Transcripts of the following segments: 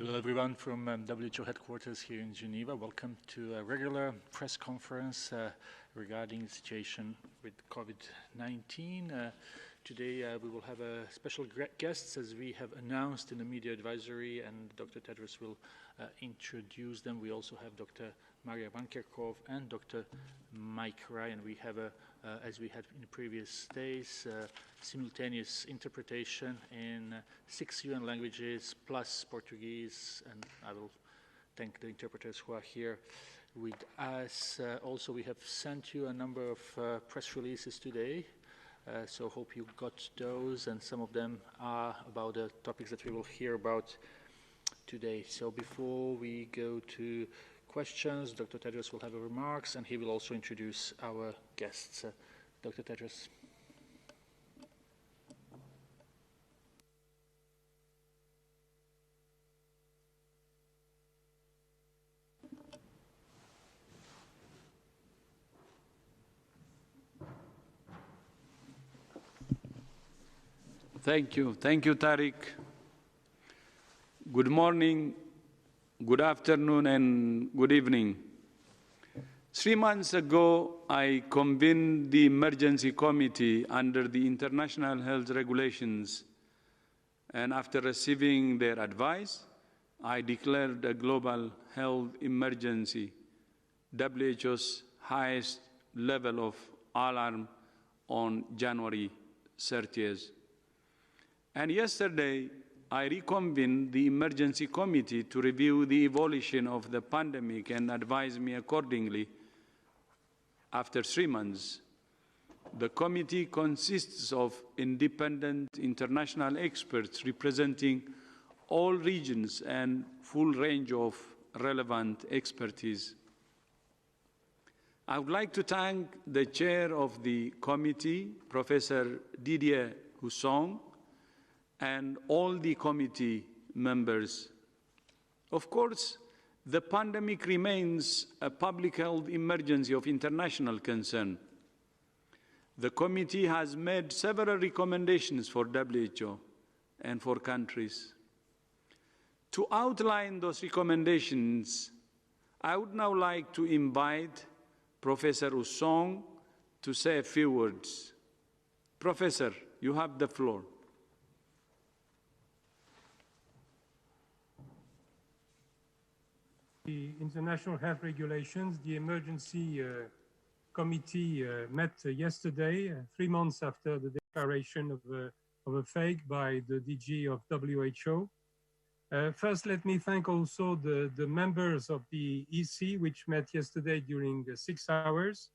Hello everyone from WHO headquarters here in Geneva. Welcome to a regular press conference regarding the situation with COVID-19. Today we will have special guests as we have announced in the media advisory, and Dr. Tedros will introduce them. We also have Dr. Maria Vankerkov and Dr. Mike Ryan. We have, as we had in the previous days, simultaneous interpretation in 6 UN languages plus Portuguese, and I will thank the interpreters who are here with us. Also, we have sent you a number of press releases today, so hope you got those, and some of them are about the topics that we will hear about today. So before we go to questions, Dr. Tedros will have remarks, and he will also introduce our guests. Dr. Tedros. Thank you, Tariq. Good morning, good afternoon, and good evening. 3 months ago, I convened the emergency committee under the international health regulations, and after receiving their advice, I declared a global health emergency, WHO's highest level of alarm, on January 30th. And yesterday, I reconvened the emergency committee to review the evolution of the pandemic and advise me accordingly. After 3 months, the committee consists of independent international experts representing all regions and full range of relevant expertise. I would like to thank the chair of the committee, Professor Didier Hussong, and all the committee members. Of course, the pandemic remains a public health emergency of international concern. The committee has made several recommendations for WHO and for countries. To outline those recommendations, I would now like to invite Professor Hussong to say a few words. Professor, you have the floor. The international health regulations, the emergency committee met yesterday, 3 months after the declaration of a fake by the DG of WHO. First, let me thank also the members of the EC, which met yesterday during 6 hours.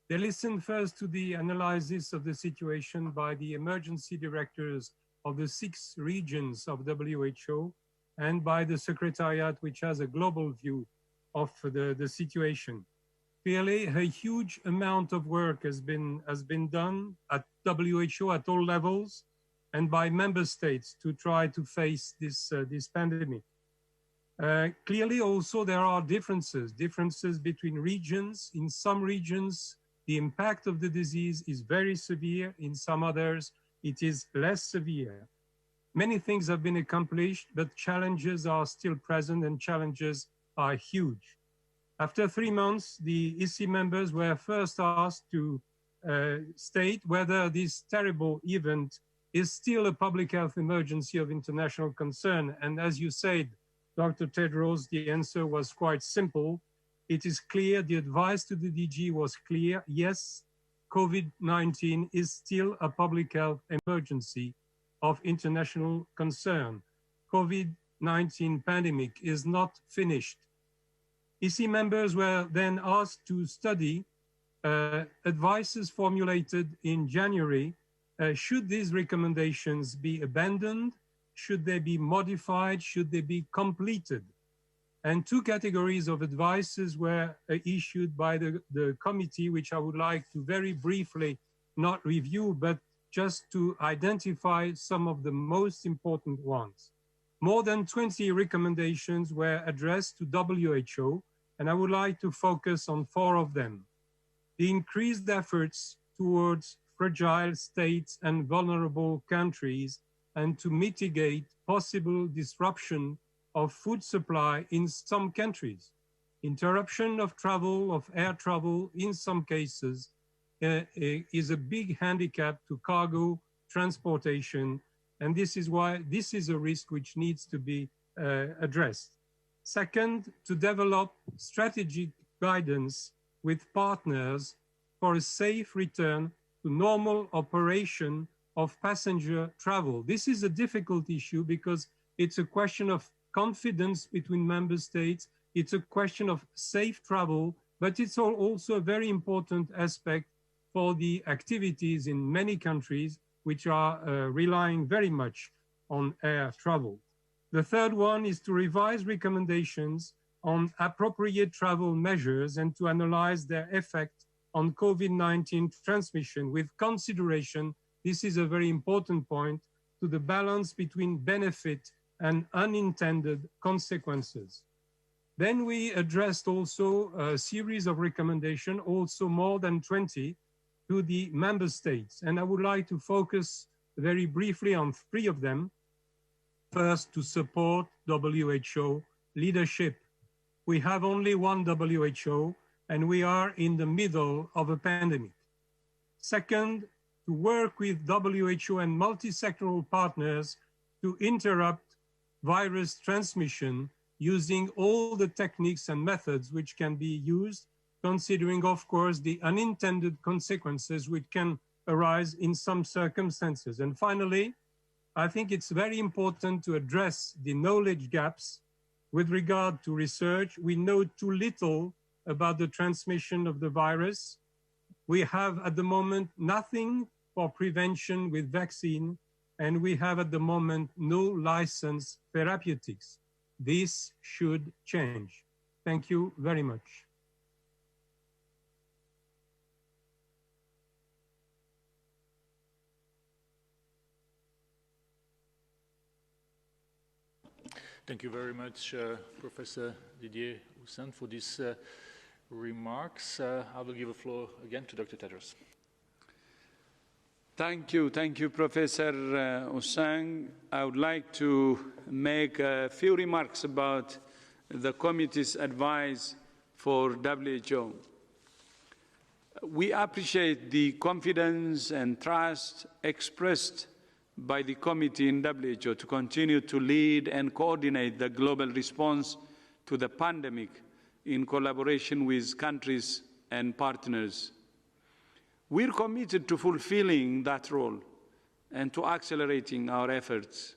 They listened first to the analysis of the situation by the emergency directors of the 6 regions of WHO, and by the Secretariat, which has a global view of the situation. Clearly, a huge amount of work has been done at WHO at all levels and by member states to try to face this pandemic. Clearly, also, there are differences between regions. In some regions, the impact of the disease is very severe. In some others, it is less severe. Many things have been accomplished, but challenges are still present, and challenges are huge. After 3 months, the EC members were first asked to state whether this terrible event is still a public health emergency of international concern. And as you said, Dr. Tedros, the answer was quite simple. It is clear, the advice to the DG was clear. Yes, COVID-19 is still a public health emergency of international concern. COVID-19 pandemic is not finished. EC members were then asked to study advices formulated in January. Should these recommendations be abandoned? Should they be modified? Should they be completed? And 2 categories of advices were issued by the committee, which I would like to very briefly not review, but just to identify some of the most important ones. More than 20 recommendations were addressed to WHO, and I would like to focus on 4 of them. The increased efforts towards fragile states and vulnerable countries, and to mitigate possible disruption of food supply in some countries. Interruption of travel, of air travel, in some cases, is a big handicap to cargo transportation, and this is why this is a risk which needs to be addressed. Second, to develop strategic guidance with partners for a safe return to normal operation of passenger travel. This is a difficult issue because it's a question of confidence between member states. It's a question of safe travel, but it's also a very important aspect for the activities in many countries which are relying very much on air travel. The third one is to revise recommendations on appropriate travel measures and to analyze their effect on COVID-19 transmission with consideration, this is a very important point, to the balance between benefit and unintended consequences. Then we addressed also a series of recommendations, also more than 20, to the member states. And I would like to focus very briefly on 3 of them. First, to support WHO leadership. We have only one WHO, and we are in the middle of a pandemic. Second, to work with WHO and multi-sectoral partners to interrupt virus transmission using all the techniques and methods which can be used, considering, of course, the unintended consequences which can arise in some circumstances. And finally, I think it's very important to address the knowledge gaps with regard to research. We know too little about the transmission of the virus. We have at the moment nothing for prevention with vaccine, and we have at the moment no licensed therapeutics. This should change. Thank you very much. Thank you very much, Professor Didier Houssin, for these remarks. I will give the floor again to Dr. Tedros. Thank you, Professor Houssin. I would like to make a few remarks about the committee's advice for WHO. We appreciate the confidence and trust expressed by the committee in WHO to continue to lead and coordinate the global response to the pandemic in collaboration with countries and partners. We're committed to fulfilling that role and to accelerating our efforts.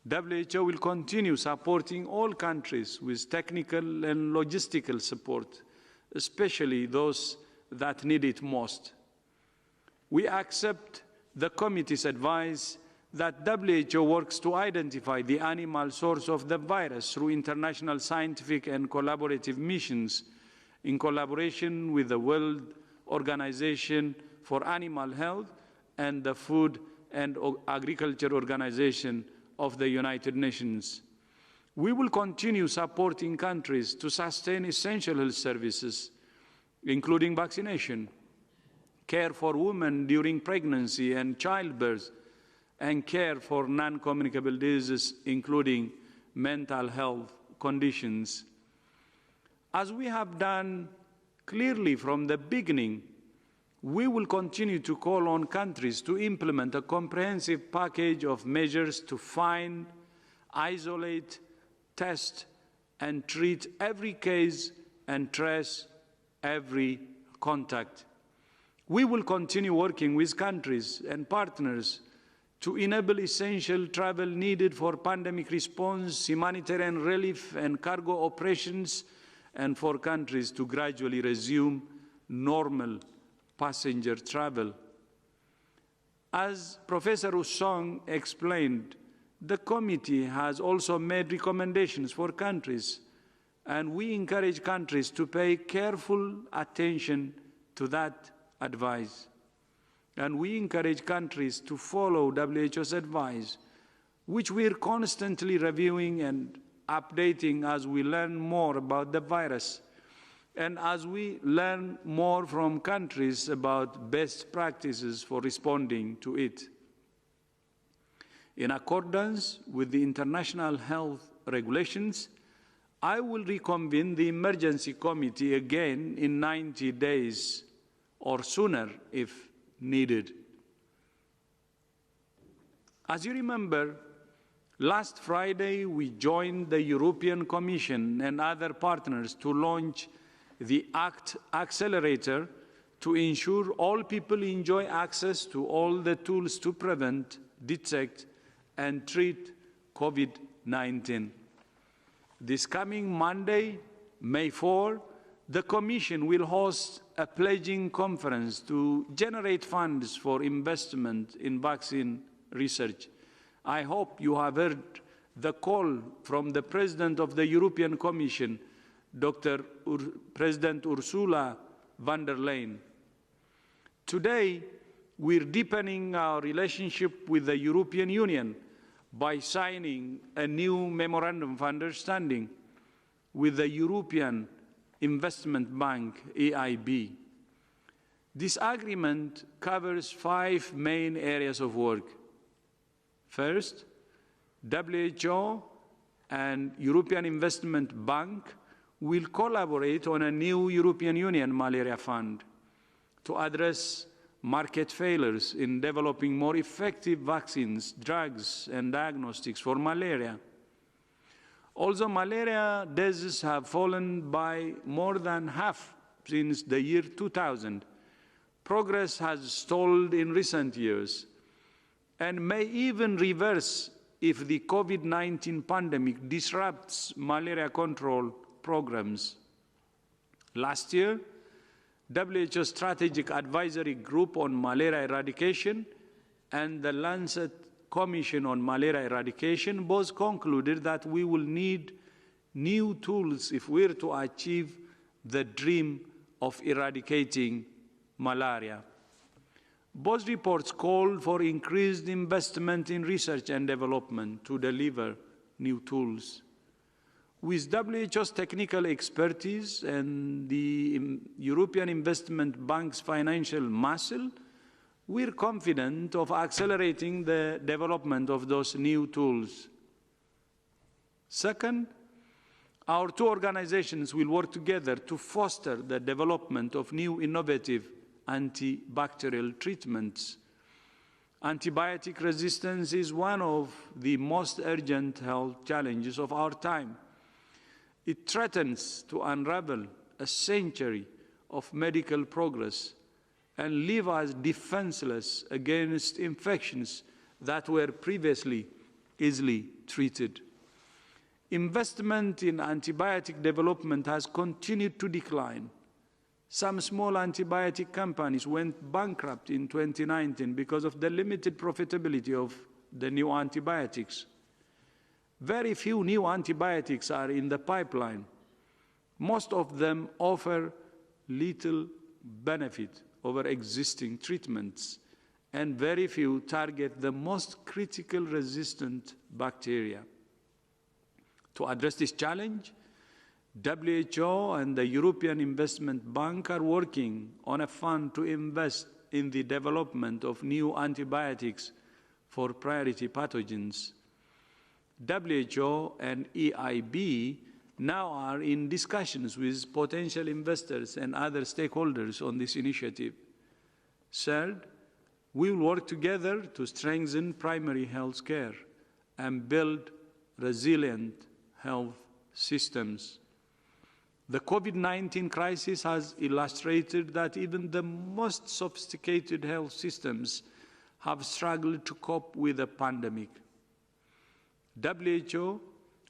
WHO will continue supporting all countries with technical and logistical support, especially those that need it most. We accept the committee's advice that WHO works to identify the animal source of the virus through international scientific and collaborative missions in collaboration with the World Organization for Animal Health and the Food and Agriculture Organization of the United Nations. We will continue supporting countries to sustain essential health services, including vaccination, care for women during pregnancy and childbirth, and care for non-communicable diseases, including mental health conditions. As we have done clearly from the beginning, we will continue to call on countries to implement a comprehensive package of measures to find, isolate, test, and treat every case and trace every contact. We will continue working with countries and partners to enable essential travel needed for pandemic response, humanitarian relief, and cargo operations, and for countries to gradually resume normal passenger travel. As Professor Houssin explained, the committee has also made recommendations for countries, and we encourage countries to pay careful attention to that advice. And we encourage countries to follow WHO's advice, which we're constantly reviewing and updating as we learn more about the virus and as we learn more from countries about best practices for responding to it. In accordance with the international health regulations, I will reconvene the emergency committee again in 90 days or sooner if needed. As you remember, last Friday we joined the European Commission and other partners to launch the ACT Accelerator to ensure all people enjoy access to all the tools to prevent, detect, and treat COVID-19. This coming Monday, May 4, the Commission will host a pledging conference to generate funds for investment in vaccine research. I hope you have heard the call from the President of the European Commission, President Ursula von der Leyen. Today, we're deepening our relationship with the European Union by signing a new Memorandum of Understanding with the European Investment Bank, EIB. This agreement covers 5 main areas of work. First, WHO and European Investment Bank will collaborate on a new European Union malaria fund to address market failures in developing more effective vaccines, drugs, and diagnostics for malaria. Although malaria deaths have fallen by more than half since the year 2000, progress has stalled in recent years and may even reverse if the COVID-19 pandemic disrupts malaria control programs. Last year, WHO Strategic Advisory Group on Malaria Eradication and the Lancet Commission on Malaria Eradication both concluded that we will need new tools if we're to achieve the dream of eradicating malaria. Both reports called for increased investment in research and development to deliver new tools. With WHO's technical expertise and the European Investment Bank's financial muscle, we're confident of accelerating the development of those new tools. Second, our 2 organizations will work together to foster the development of new innovative antibacterial treatments. Antibiotic resistance is one of the most urgent health challenges of our time. It threatens to unravel a century of medical progress and leave us defenseless against infections that were previously easily treated. Investment in antibiotic development has continued to decline. Some small antibiotic companies went bankrupt in 2019 because of the limited profitability of the new antibiotics. Very few new antibiotics are in the pipeline. Most of them offer little benefit over existing treatments, and very few target the most critical resistant bacteria. To address this challenge, WHO and the European Investment Bank are working on a fund to invest in the development of new antibiotics for priority pathogens. WHO and EIB now are in discussions with potential investors and other stakeholders on this initiative. Third, we will work together to strengthen primary health care and build resilient health systems. The COVID-19 crisis has illustrated that even the most sophisticated health systems have struggled to cope with the pandemic. WHO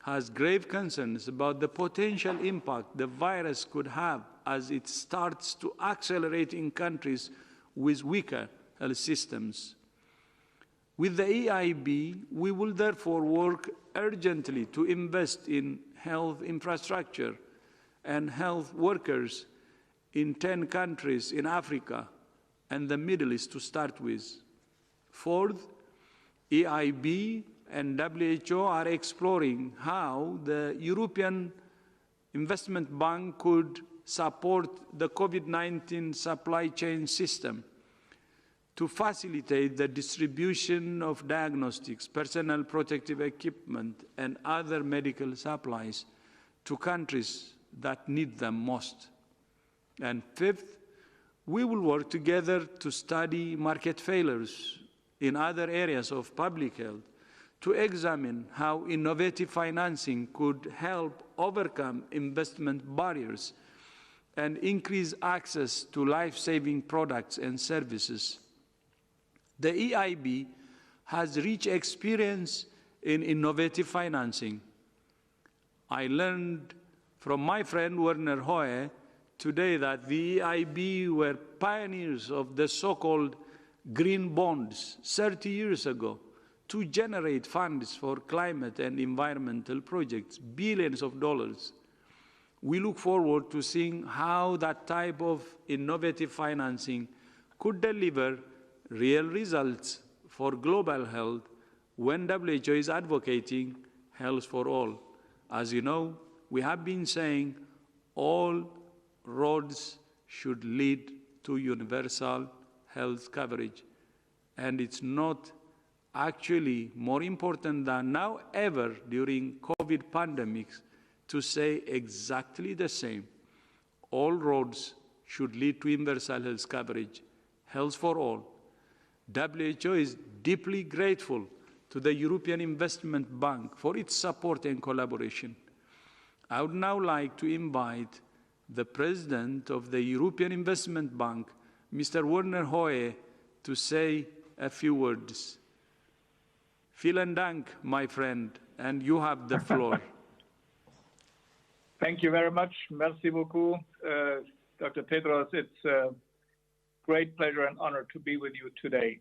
has grave concerns about the potential impact the virus could have as it starts to accelerate in countries with weaker health systems. With the EIB, we will therefore work urgently to invest in health infrastructure and health workers in 10 countries in Africa and the Middle East to start with. Fourth, EIB and WHO are exploring how the European Investment Bank could support the COVID-19 supply chain system. to facilitate the distribution of diagnostics, personal protective equipment, and other medical supplies to countries that need them most. And fifth, we will work together to study market failures in other areas of public health, to examine how innovative financing could help overcome investment barriers and increase access to life-saving products and services. The EIB has rich experience in innovative financing. I learned from my friend Werner Hoye today that the EIB were pioneers of the so-called green bonds 30 years ago to generate funds for climate and environmental projects, billions of dollars. We look forward to seeing how that type of innovative financing could deliver real results for global health when WHO is advocating health for all. As you know, we have been saying all roads should lead to universal health coverage. And it's not actually more important than now ever during COVID pandemics to say exactly the same. All roads should lead to universal health coverage, health for all. WHO is deeply grateful to the European Investment Bank for its support and collaboration. I would now like to invite the President of the European Investment Bank, Mr. Werner Hoye, to say a few words. Vielen Dank, my friend, and you have the floor. Thank you very much. Merci beaucoup, Dr. Tedros. It's a great pleasure and honor to be with you today.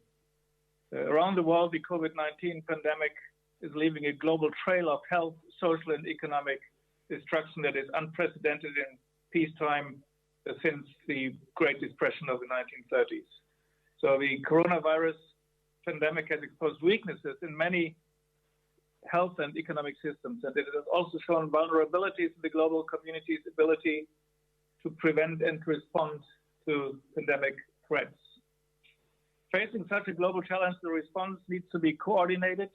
Around the world, the COVID-19 pandemic is leaving a global trail of health, social, and economic destruction that is unprecedented in peacetime since the Great Depression of the 1930s. So the coronavirus pandemic has exposed weaknesses in many health and economic systems, and it has also shown vulnerabilities in the global community's ability to prevent and to respond to pandemic threats. Facing such a global challenge, the response needs to be coordinated,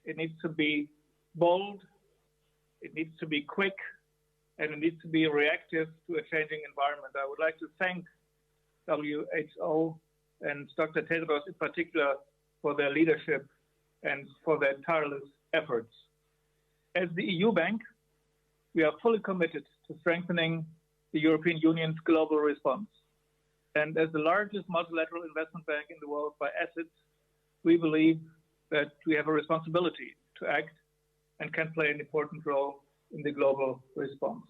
it needs to be bold, it needs to be quick, and it needs to be reactive to a changing environment. I would like to thank WHO and Dr. Tedros in particular for their leadership and for their tireless efforts. As the EU Bank, we are fully committed to strengthening the European Union's global response. And as the largest multilateral investment bank in the world by assets, we believe that we have a responsibility to act and can play an important role in the global response.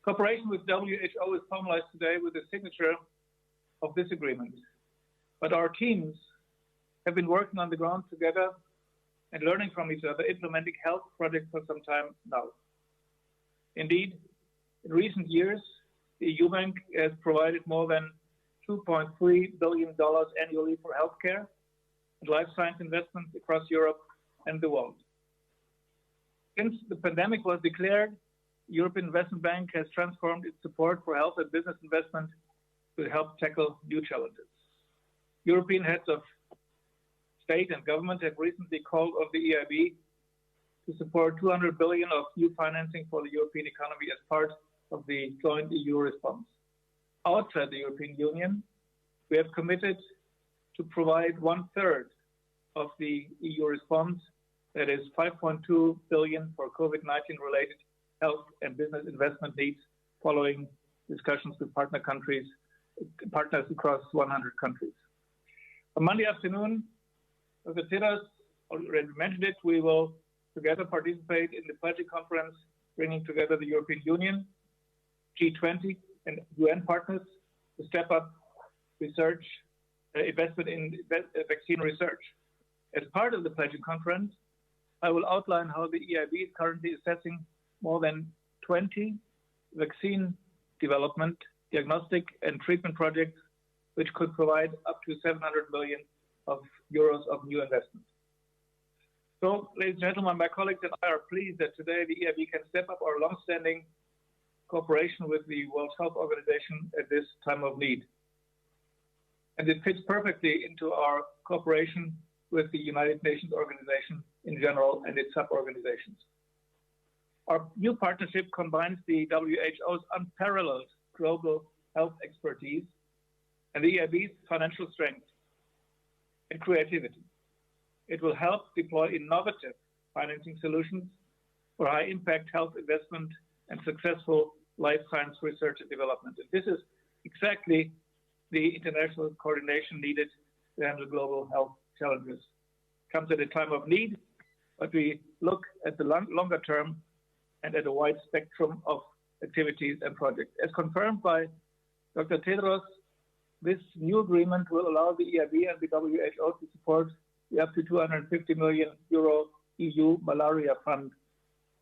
Cooperation with WHO is formalized today with the signature of this agreement. But our teams have been working on the ground together and learning from each other, implementing health projects for some time now. Indeed, in recent years, the EU Bank has provided more than $2.3 billion annually for healthcare and life science investments across Europe and the world. Since the pandemic was declared, the European Investment Bank has transformed its support for health and business investment to help tackle new challenges. European heads of state and government have recently called on the EIB to support 200 billion of new financing for the European economy as part of the joint EU response. Outside the European Union, we have committed to provide 1/3 of the EU response, that is 5.2 billion for COVID-19 related health and business investment needs following discussions with partners across 100 countries. On Monday afternoon, Dr. Tedros already mentioned it, we will together participate in the pledging conference bringing together the European Union, G20 and UN partners to step up research, investment in vaccine research. As part of the pledging conference, I will outline how the EIB is currently assessing more than 20 vaccine development, diagnostic and treatment projects, which could provide up to 700 million euros of new investment. So, ladies and gentlemen, my colleagues and I are pleased that today the EIB can step up our long-standing cooperation with the World Health Organization at this time of need. and it fits perfectly into our cooperation with the United Nations organization in general and its sub-organizations. Our new partnership combines the WHO's unparalleled global health expertise and the EIB's financial strength and creativity. It will help deploy innovative financing solutions for high-impact health investment and successful life science research and development. And this is exactly the international coordination needed to handle global health challenges. Comes at a time of need, but we look at the longer term and at a wide spectrum of activities and projects. As confirmed by Dr. Tedros, this new agreement will allow the EIB and the WHO to support the up to 250 million euro EU malaria fund,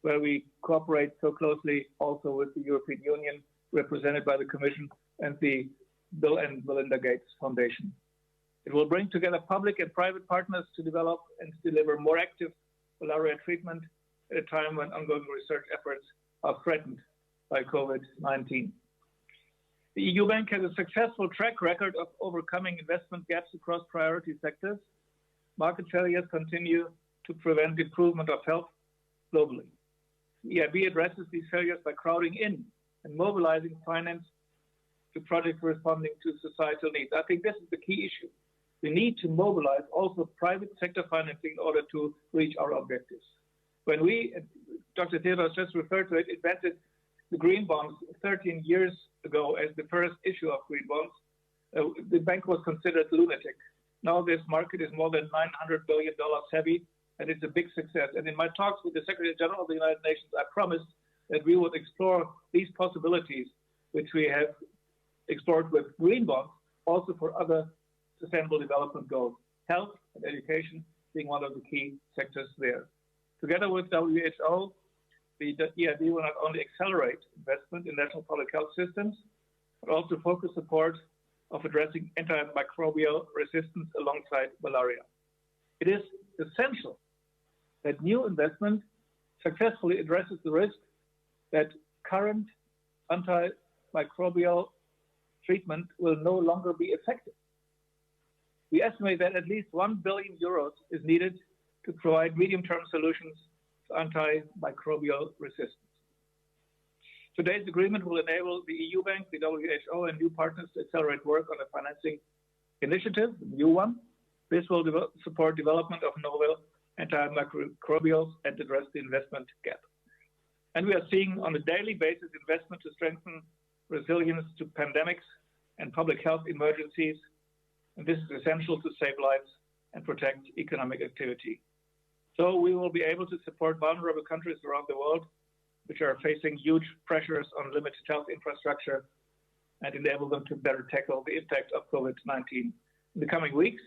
where we cooperate so closely also with the European Union, represented by the Commission and the Bill and Melinda Gates Foundation. It will bring together public and private partners to develop and deliver more active malaria treatment at a time when ongoing research efforts are threatened by COVID-19. The EU Bank has a successful track record of overcoming investment gaps across priority sectors. Market failures continue to prevent improvement of health globally. The EIB addresses these failures by crowding in and mobilizing finance to projects responding to societal needs. I think this is the key issue. We need to mobilize also private sector financing in order to reach our objectives. When we, Dr. Tedros just referred to it, invented the green bonds 13 years ago as the first issue of green bonds, the bank was considered lunatic. Now this market is more than $900 billion heavy, and it's a big success. And in my talks with the Secretary General of the United Nations, I promised that we would explore these possibilities, which we have explored with green bonds, also for other sustainable development goals, health and education being one of the key sectors there. Together with WHO, the EIB will not only accelerate investment in national public health systems, but also focus support of addressing antimicrobial resistance alongside malaria. It is essential that new investment successfully addresses the risk that current antimicrobial treatment will no longer be effective. We estimate that at least 1 billion euros is needed to provide medium-term solutions to antimicrobial resistance. Today's agreement will enable the EU Bank, the WHO, and new partners to accelerate work on a financing initiative, a new one. This will support development of novel antimicrobials and address the investment gap. And we are seeing on a daily basis investment to strengthen resilience to pandemics and public health emergencies. And this is essential to save lives and protect economic activity. So we will be able to support vulnerable countries around the world, which are facing huge pressures on limited health infrastructure, and enable them to better tackle the impact of COVID-19. In the coming weeks,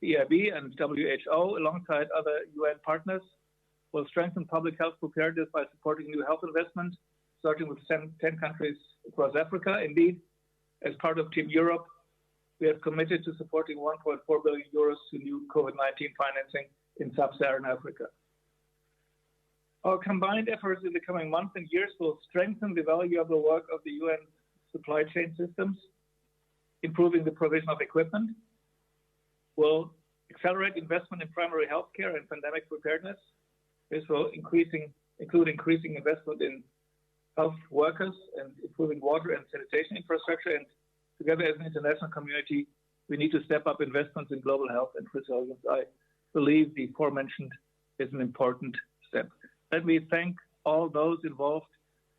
the EIB and WHO, alongside other UN partners, will strengthen public health preparedness by supporting new health investment, starting with 10 countries across Africa. Indeed, as part of Team Europe, we have committed to supporting 1.4 billion euros to new COVID-19 financing in sub-Saharan Africa. Our combined efforts in the coming months and years will strengthen the value of the work of the UN supply chain systems, improving the provision of equipment, will accelerate investment in primary healthcare and pandemic preparedness. This will include increasing investment in health workers and improving water and sanitation infrastructure. And together as an international community, we need to step up investments in global health and resilience. I believe the aforementioned is an important step. Let me thank all those involved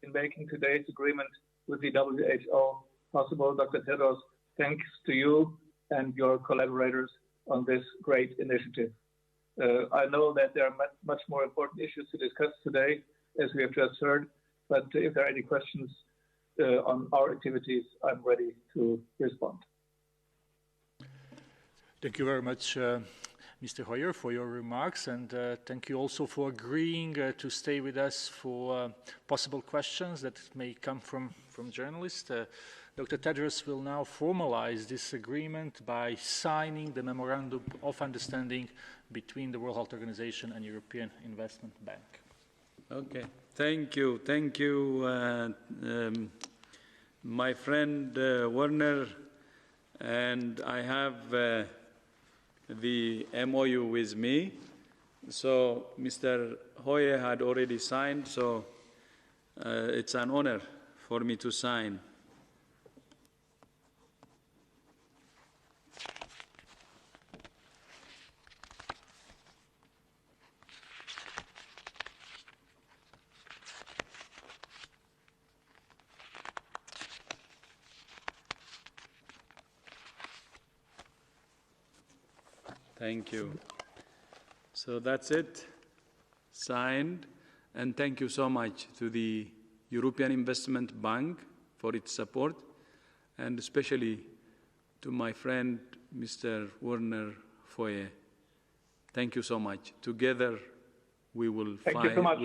in making today's agreement with the WHO possible. Dr. Tedros, thanks to you and your collaborators on this great initiative. I know that there are much more important issues to discuss today, as we have just heard, but if there are any questions on our activities, I'm ready to respond. Thank you very much, Mr. Hoyer, for your remarks, and thank you also for agreeing to stay with us for possible questions that may come from journalists. Dr. Tedros will now formalize this agreement by signing the Memorandum of Understanding between the World Health Organization and European Investment Bank. Okay, thank you. Thank you, my friend Werner. and I have the MOU with me. So Mr. Hoyer had already signed, so it's an honor for me to sign. Thank you. So that's it, signed, and thank you so much to the European Investment Bank for its support, and especially to my friend, Mr. Werner Foye. Thank you so much. Together, we will find... Thank you so much.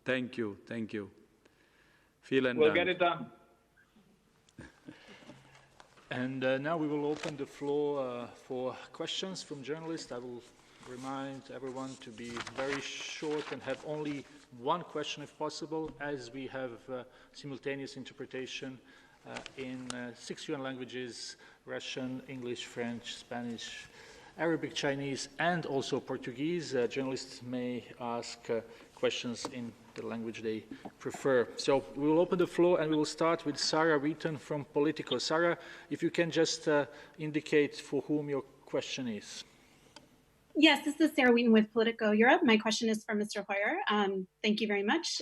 Thank you, thank you. Vielen We'll Dank. get it done. And now we will open the floor for questions from journalists. I will remind everyone to be very short and have only one question if possible, as we have simultaneous interpretation in 6 UN languages: Russian, English, French, Spanish, Arabic, Chinese, and also Portuguese. Journalists may ask questions in the language they prefer. So we will open the floor, and we will start with Sarah Wheaton from Politico. Sarah, if you can just indicate for whom your question is. Yes, this is Sarah Wheaton with Politico Europe. My question is for Mr. Hoyer. Thank you very much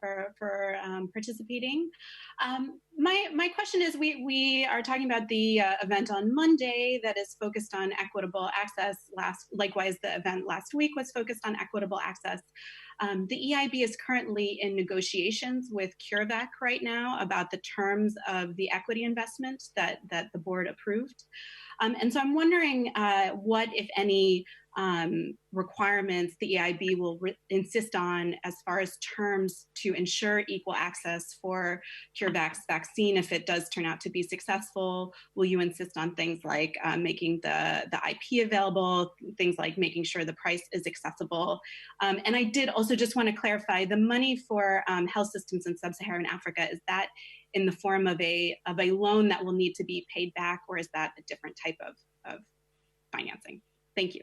for participating. My question is, we are talking about the event on Monday that is focused on equitable access. Likewise, the event last week was focused on equitable access. The EIB is currently in negotiations with CureVac right now about the terms of the equity investment that the board approved. And so I'm wondering what, if any, requirements the EIB will insist on as far as terms to ensure equal access for CureVac's vaccine if it does turn out to be successful. Will you insist on things like making the IP available, things like making sure the price is accessible? And I did also just want to clarify, the money for health systems in sub-Saharan Africa, is that in the form of a loan that will need to be paid back, or is that a different type of financing? Thank you.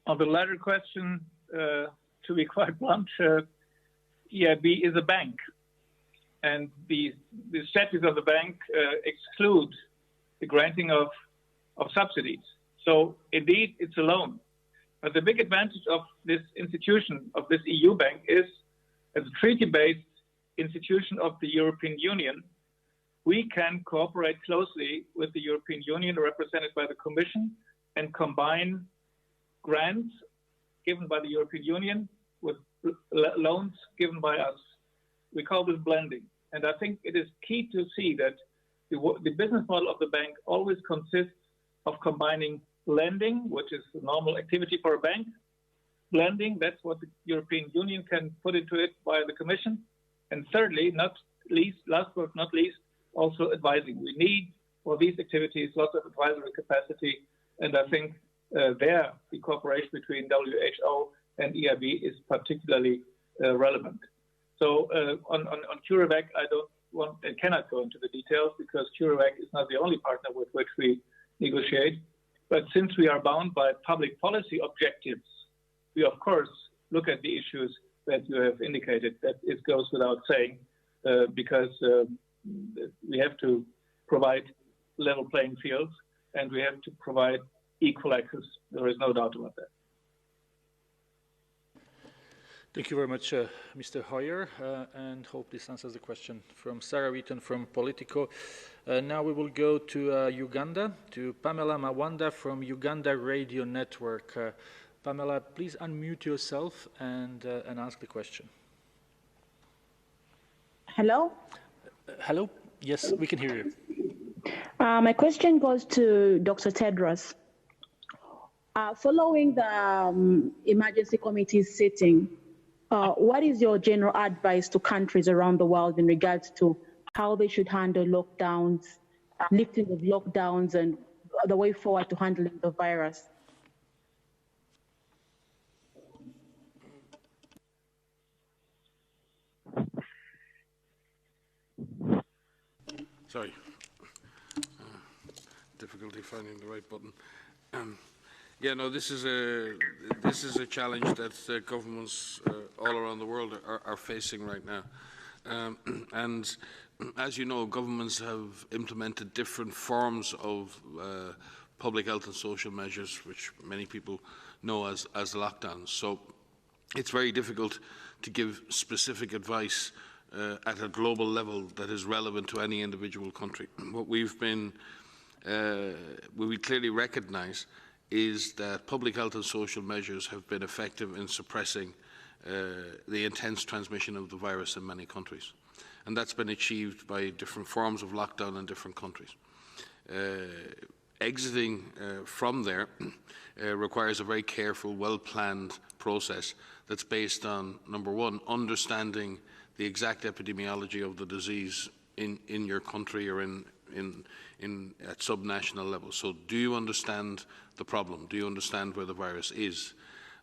On the latter question, to be quite blunt, EIB is a bank, and the statutes of the bank exclude the granting of subsidies. So indeed, it's a loan. But the big advantage of this institution, of this EU bank, is as a treaty-based institution of the European Union, we can cooperate closely with the European Union, represented by the Commission, and combine grants given by the European Union with loans given by us. We call this blending. And I think it is key to see that the business model of the bank always consists of combining lending, which is the normal activity for a bank. Blending, that's what the European Union can put into it via the Commission. And thirdly, last but not least, also advising. We need, for these activities, lots of advisory capacity. And I think the cooperation between WHO and EIB is particularly relevant. So on CureVac, I cannot go into the details because CureVac is not the only partner with which we negotiate. But since we are bound by public policy objectives, we of course look at the issues that you have indicated. That it goes without saying, because we have to provide level playing fields and we have to provide equal access. There is no doubt about that. Thank you very much, Mr. Hoyer, and hope this answers the question from Sarah Wheaton from Politico. Now we will go to Uganda, to Pamela Mawanda from Uganda Radio Network. Pamela, please unmute yourself and ask the question. Hello? Hello? Yes, we can hear you. My question goes to Dr. Tedros. Following the emergency committee's sitting, what is your general advice to countries around the world in regards to how they should handle lockdowns, lifting of lockdowns, and the way forward to handling the virus? Sorry. difficulty finding the right button. Yeah, no, this is a challenge that governments all around the world are facing right now. And as you know, governments have implemented different forms of public health and social measures, which many people know as lockdowns. So it's very difficult to give specific advice at a global level that is relevant to any individual country. What we clearly recognise is that public health and social measures have been effective in suppressing the intense transmission of the virus in many countries. And that's been achieved by different forms of lockdown in different countries. Exiting from there requires a very careful, well-planned process that's based on, number one, understanding the exact epidemiology of the disease in your country or at subnational level. So do you understand the problem? Do you understand where the virus is?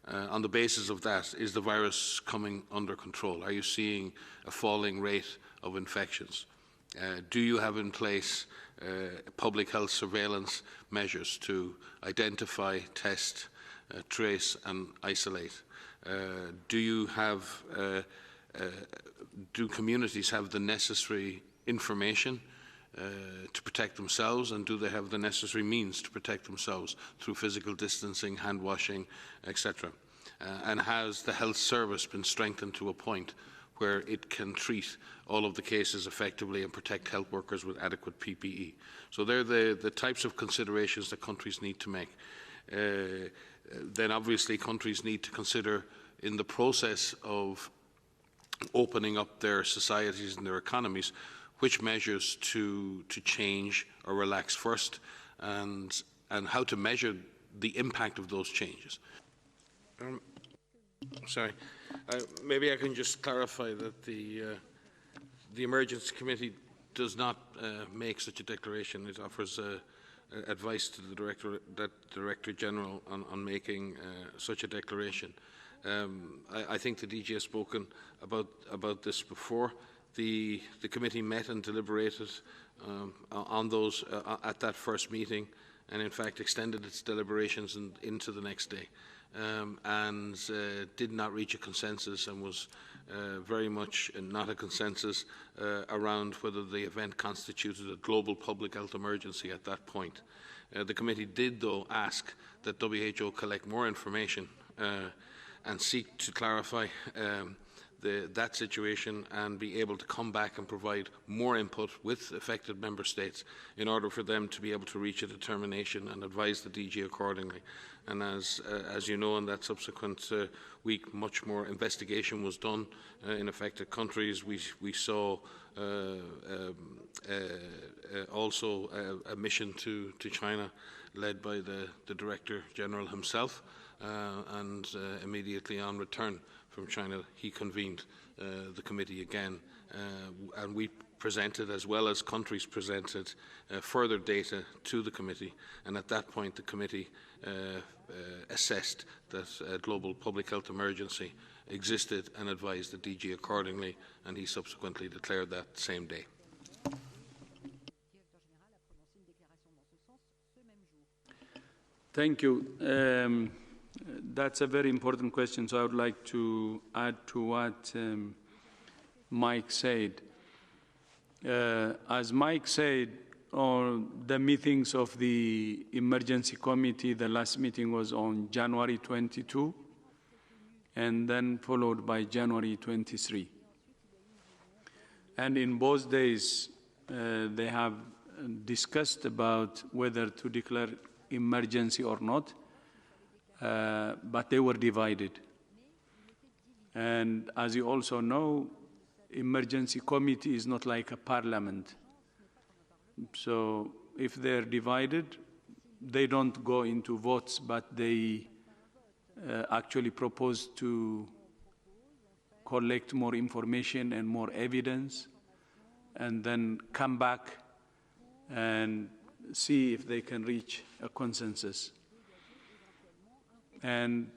On the basis of that, is the virus coming under control? Are you seeing a falling rate of infections? Do you have in place public health surveillance measures to identify, test, trace and isolate? Do communities have the necessary information to protect themselves, and do they have the necessary means to protect themselves through physical distancing, hand washing, etc.? And has the health service been strengthened to a point where it can treat all of the cases effectively and protect health workers with adequate PPE? So they're the types of considerations that countries need to make. Then obviously countries need to consider, in the process of opening up their societies and their economies, which measures to change or relax first, and how to measure the impact of those changes. Sorry, maybe I can just clarify that the Emergency Committee does not make such a declaration. It offers advice to the Director General on making such a declaration. I think the DG has spoken about this before. The committee met and deliberated on those at that first meeting, and in fact extended its deliberations into the next day, and did not reach a consensus, and was very much not a consensus around whether the event constituted a global public health emergency at that point. The committee did, though, ask that WHO collect more information and seek to clarify that situation, and be able to come back and provide more input with affected member states in order for them to be able to reach a determination and advise the DG accordingly. And as you know, in that subsequent week, much more investigation was done in affected countries. We saw also a mission to China led by the Director General himself, and immediately on return from China, he convened the committee again, and we presented, as well as countries presented, further data to the committee, and at that point the committee assessed that a global public health emergency existed and advised the DG accordingly, and he subsequently declared that same day. Thank you. That's a very important question, so I would like to add to what Mike said. As Mike said, on the meetings of the emergency committee, the last meeting was on January 22, and then followed by January 23. And in both days, they have discussed about whether to declare emergency or not. But they were divided. And as you also know, emergency committee is not like a parliament. So if they're divided, they don't go into votes, but they actually propose to collect more information and more evidence, and then come back and see if they can reach a consensus. And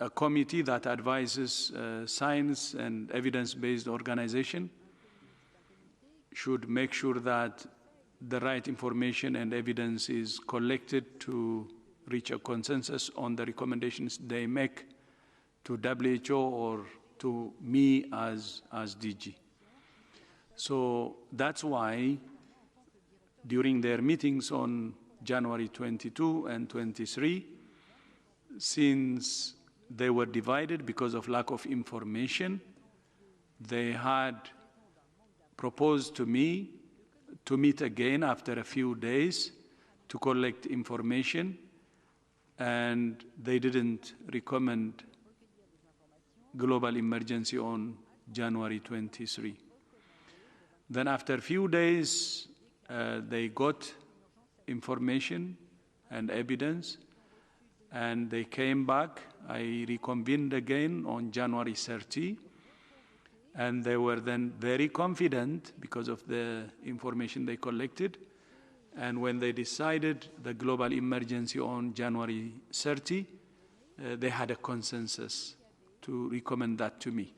a committee that advises science and evidence-based organization should make sure that the right information and evidence is collected to reach a consensus on the recommendations they make to WHO or to me as DG. So that's why during their meetings on January 22 and 23, since they were divided because of lack of information, they had proposed to me to meet again after a few days to collect information, and they didn't recommend global emergency on January 23. Then after a few days, they got information and evidence, and they came back. I reconvened again on January 30, and they were then very confident because of the information they collected. And when they decided the global emergency on January 30, they had a consensus to recommend that to me.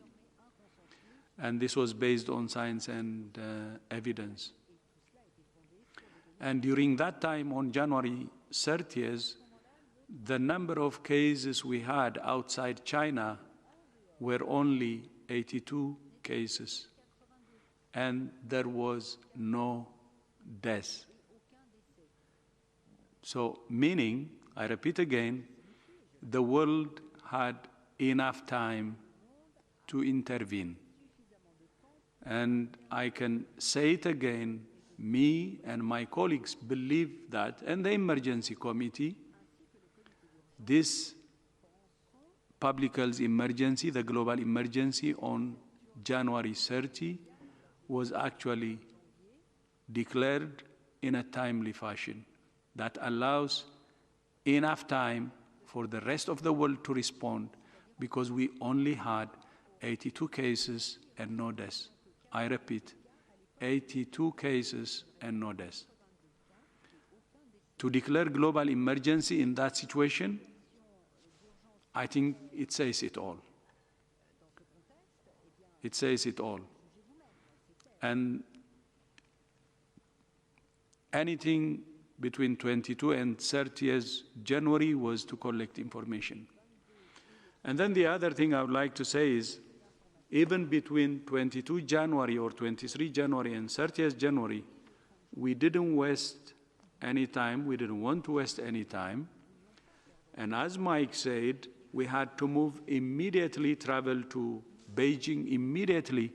And this was based on science and evidence. And during that time, on January 30th, the number of cases we had outside China were only 82 cases, and there was no death. So, meaning, I repeat again, the world had enough time to intervene. And I can say it again, me and my colleagues believe that, and the emergency committee, this public health emergency, the global emergency on January 30, was actually declared in a timely fashion that allows enough time for the rest of the world to respond, because we only had 82 cases and no deaths. I repeat, 82 cases and no deaths. To declare global emergency in that situation, I think it says it all. It says it all. And anything between 22 and 30th January was to collect information. And then the other thing I would like to say is, even between 22 January or 23 January and 30th January, we didn't waste any time. We didn't want to waste any time. And as Mike said, we had to move immediately, travel to Beijing immediately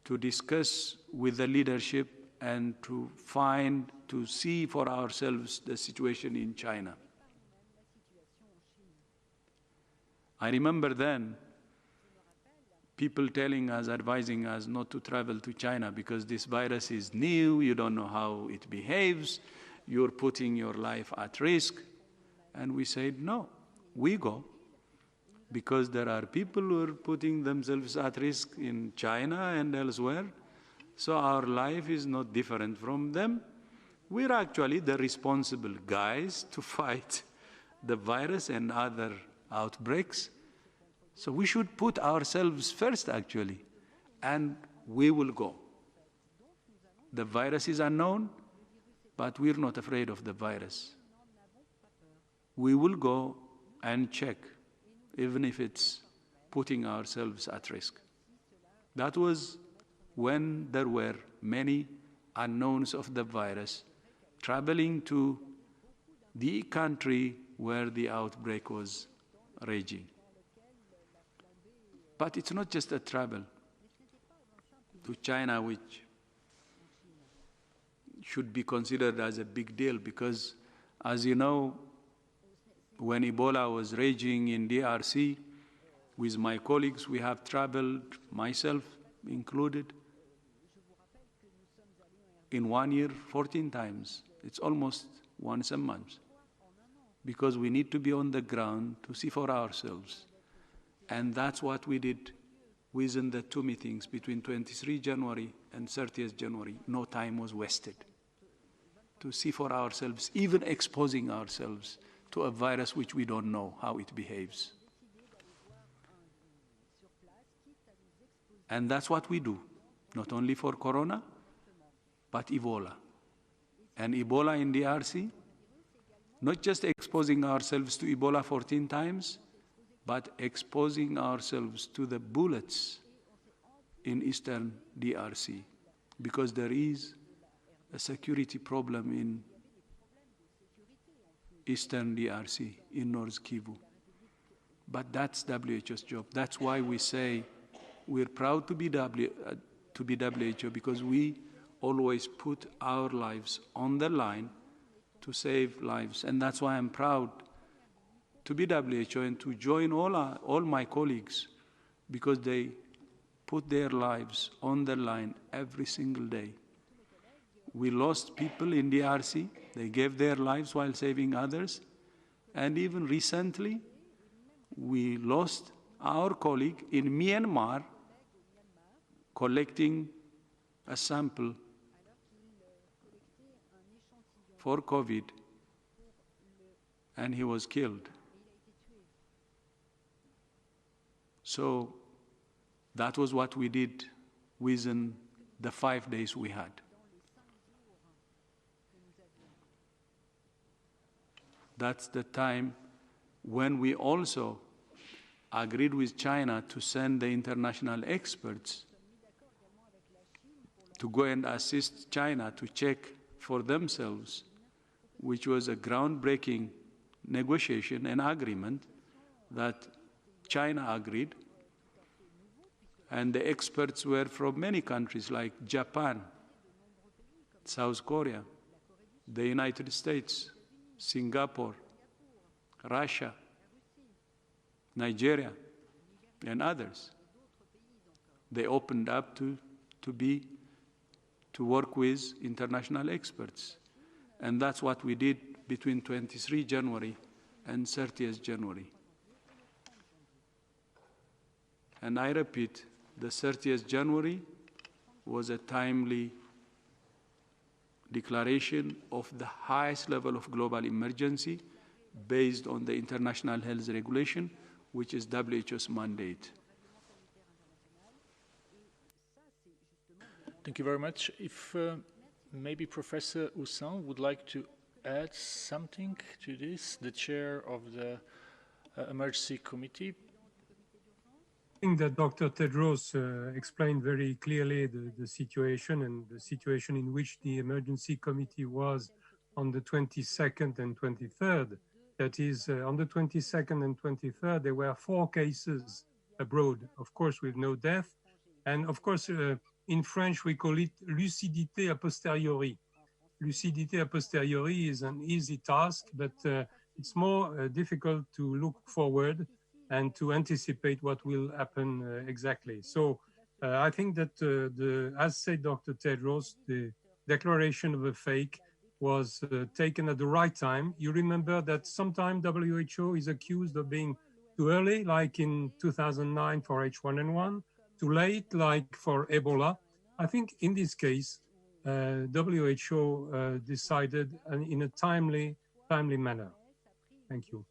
to discuss with the leadership and to see for ourselves the situation in China. I remember then people telling us, advising us not to travel to China because this virus is new, you don't know how it behaves, you're putting your life at risk. And we said, no, we go, because there are people who are putting themselves at risk in China and elsewhere, so our life is not different from them. We're actually the responsible guys to fight the virus and other outbreaks. So we should put ourselves first, actually, and we will go. The virus is unknown, but we're not afraid of the virus. We will go and check, even if it's putting ourselves at risk. That was when there were many unknowns of the virus traveling to the country where the outbreak was raging. But it's not just a travel to China, which should be considered as a big deal, because, as you know, when Ebola was raging in DRC, with my colleagues, we have traveled, myself included, in 1 year, 14 times. It's almost once a month, because we need to be on the ground to see for ourselves. And that's what we did within the two meetings between 23 January and 30th January. No time was wasted to see for ourselves, even exposing ourselves to a virus which we don't know how it behaves. And that's what we do, not only for Corona, but Ebola. and Ebola in DRC, not just exposing ourselves to Ebola 14 times, but exposing ourselves to the bullets in eastern DRC, because there is a security problem in eastern DRC, in North Kivu. But that's WHO's job. That's why we say we're proud to be WHO, because we always put our lives on the line to save lives. And that's why I'm proud to be WHO and to join all my colleagues, because they put their lives on the line every single day. We lost people in DRC. They gave their lives while saving others. And even recently, we lost our colleague in Myanmar collecting a sample for COVID, and he was killed. So that was what we did within the 5 days we had. That's the time when we also agreed with China to send the international experts to go and assist China to check for themselves, which was a groundbreaking negotiation and agreement that China agreed. And the experts were from many countries like Japan, South Korea, the United States, Singapore, Russia, Nigeria, and others. They opened up to work with international experts. And that's what we did between 23 January and 30th January. And I repeat, the 30th January was a timely declaration of the highest level of global emergency based on the International Health Regulation, which is WHO's mandate. Thank you very much. If maybe Professor Houssin would like to add something to this, the chair of the Emergency Committee. I think that Dr. Tedros explained very clearly the situation and the situation in which the Emergency Committee was on the 22nd and 23rd. That is, on the 22nd and 23rd, there were 4 cases abroad, of course, with no death. And of course, in French, we call it lucidité a posteriori. Lucidité a posteriori is an easy task, but it's more difficult to look forward and to anticipate what will happen exactly. So I think that, as said Dr. Tedros, the declaration of a fake was taken at the right time. You remember that sometimes WHO is accused of being too early, like in 2009 for H1N1, too late, like for Ebola. I think in this case, WHO decided in a timely manner. Thank you.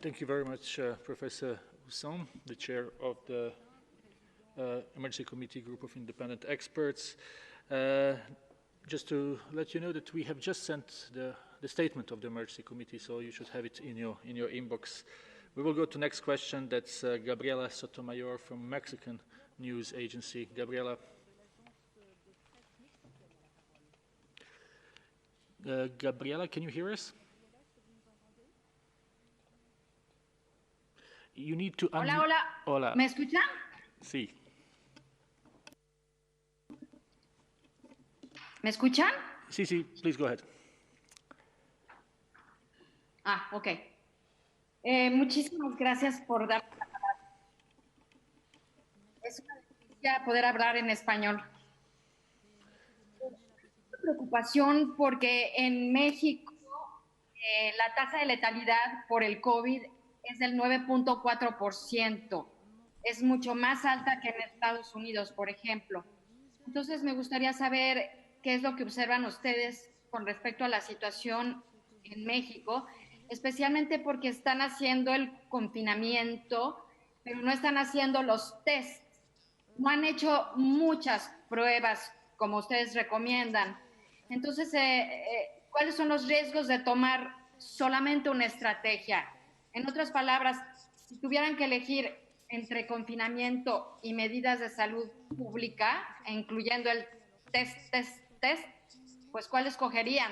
Thank you very much, Professor Houssin, the chair of the Emergency Committee Group of Independent Experts. Just to let you know that we have just sent the statement of the Emergency Committee, so you should have it in your inbox. We will go to the next question. That's Gabriela Sotomayor from Mexican News Agency. Gabriela. Gabriela, can you hear us? You need to Hola, hola. Hola. ¿Me escuchan? Sí. ¿Me escuchan? Sí, sí, please go ahead. Ok. Muchísimas gracias por darme la palabra. Es una delicia poder hablar en español. Preocupación porque en México la tasa de letalidad por el COVID es del 9.4%. Es mucho más alta que en Estados Unidos, por ejemplo. Entonces, me gustaría saber qué es lo que observan ustedes con respecto a la situación en México, especialmente porque están haciendo el confinamiento, pero no están haciendo los tests. No han hecho muchas pruebas como ustedes recomiendan. Entonces, ¿cuáles son los riesgos de tomar solamente una estrategia? En otras palabras, si tuvieran que elegir entre confinamiento y medidas de salud pública, incluyendo el test, pues ¿cuál escogerían?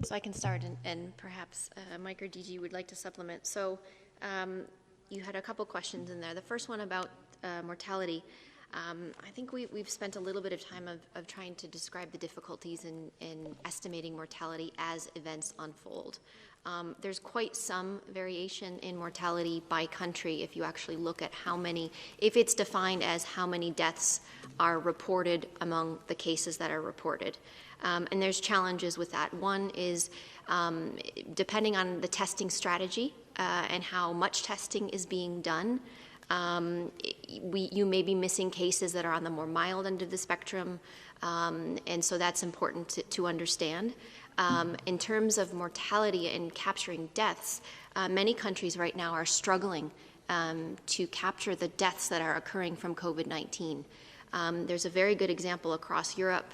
So I can start, and perhaps Mike or DG would like to supplement. So you had a couple questions in there. The first one about mortality. I think we've spent a little bit of time of trying to describe the difficulties in estimating mortality as events unfold. There's quite some variation in mortality by country if you actually look at how many, if it's defined as how many deaths are reported among the cases that are reported. And there's challenges with that. One is depending on the testing strategy and how much testing is being done, you may be missing cases that are on the more mild end of the spectrum, and so that's important to understand. In terms of mortality and capturing deaths, many countries right now are struggling to capture the deaths that are occurring from COVID-19. There's a very good example across Europe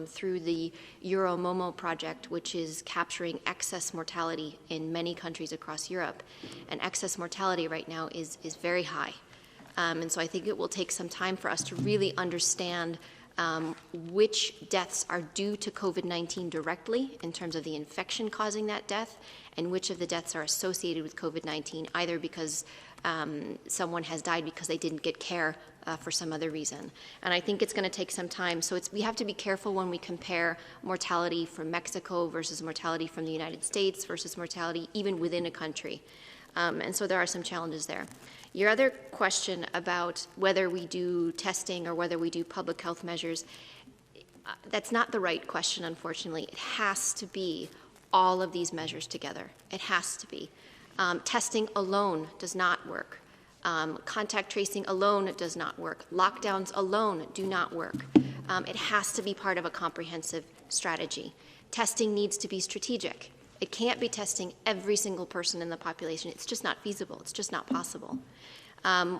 through the EuroMOMO project, which is capturing excess mortality in many countries across Europe. And excess mortality right now is very high. And so I think it will take some time for us to really understand which deaths are due to COVID-19 directly in terms of the infection causing that death, and which of the deaths are associated with COVID-19, either because someone has died because they didn't get care for some other reason. And I think it's going to take some time. So we have to be careful when we compare mortality from Mexico versus mortality from the United States versus mortality even within a country. And so there are some challenges there. Your other question about whether we do testing or whether we do public health measures, that's not the right question, unfortunately. It has to be all of these measures together. It has to be. Testing alone does not work. Contact tracing alone does not work. Lockdowns alone do not work. It has to be part of a comprehensive strategy. Testing needs to be strategic. It can't be testing every single person in the population. It's just not feasible. It's just not possible.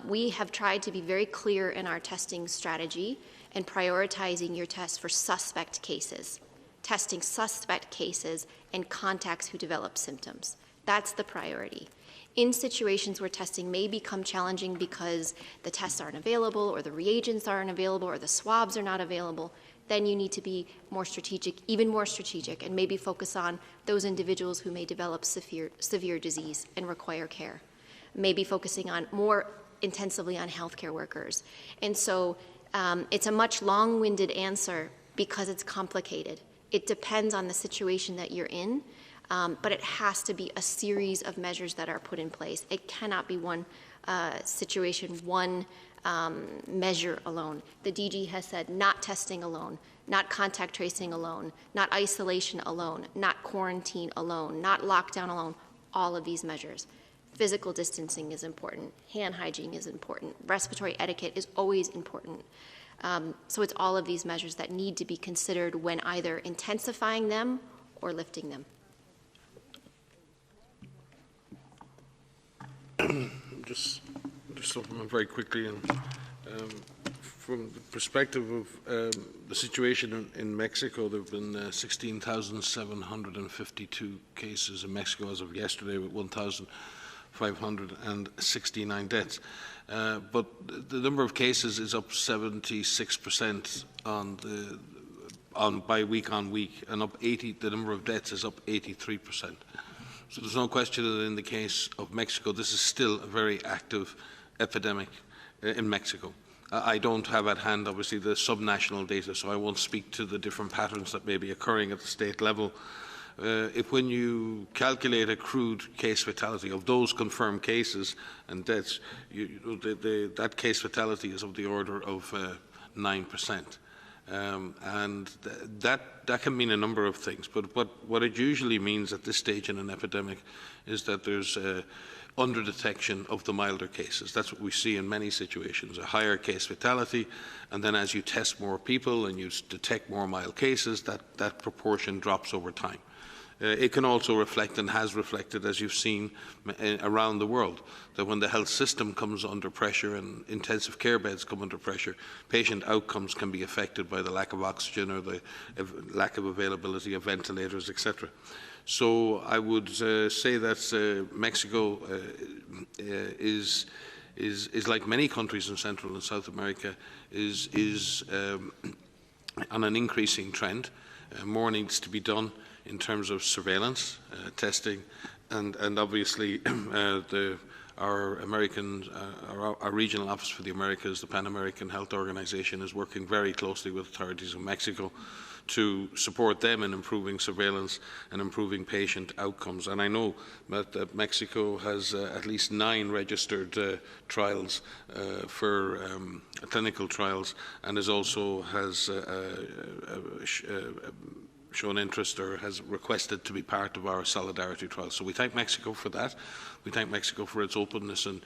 We have tried to be very clear in our testing strategy and prioritizing your tests for suspect cases, testing suspect cases and contacts who develop symptoms. That's the priority. In situations where testing may become challenging because the tests aren't available or the reagents aren't available or the swabs are not available, then you need to be more strategic, even more strategic, and maybe focus on those individuals who may develop severe disease and require care. Maybe focusing on more intensively on healthcare workers. And so it's a much long-winded answer because it's complicated. It depends on the situation that you're in. But it has to be a series of measures that are put in place. It cannot be one situation, one measure alone. The DG has said not testing alone, not contact tracing alone, not isolation alone, not quarantine alone, not lockdown alone, all of these measures. Physical distancing is important. Hand hygiene is important. Respiratory etiquette is always important. So it's all of these measures that need to be considered when either intensifying them or lifting them. Just supplement very quickly, and from the perspective of the situation in Mexico, there have been 16,752 cases in Mexico as of yesterday, with 1,569 deaths. But the number of cases is up 76% by week on week, and up 80. The number of deaths is up 83%. So there's no question that in the case of Mexico, this is still a very active epidemic in Mexico. I don't have at hand, obviously, the subnational data, so I won't speak to the different patterns that may be occurring at the state level. When you calculate a crude case fatality of those confirmed cases and deaths, that case fatality is of the order of 9%. And that can mean a number of things, but what it usually means at this stage in an epidemic is that there's under-detection of the milder cases. That's what we see in many situations, a higher case fatality, and then as you test more people and you detect more mild cases, that proportion drops over time. It can also reflect, and has reflected, as you've seen around the world, that when the health system comes under pressure and intensive care beds come under pressure, patient outcomes can be affected by the lack of oxygen or the lack of availability of ventilators, etc. So I would say that Mexico is like many countries in Central and South America, is on an increasing trend. More needs to be done in terms of surveillance, testing, and obviously our regional office for the Americas, the Pan American Health Organization, is working very closely with authorities in Mexico to support them in improving surveillance and improving patient outcomes. And I know that Mexico has at least 9 registered trials for clinical trials, and has shown interest or has requested to be part of our solidarity trial. So we thank Mexico for that. We thank Mexico for its openness and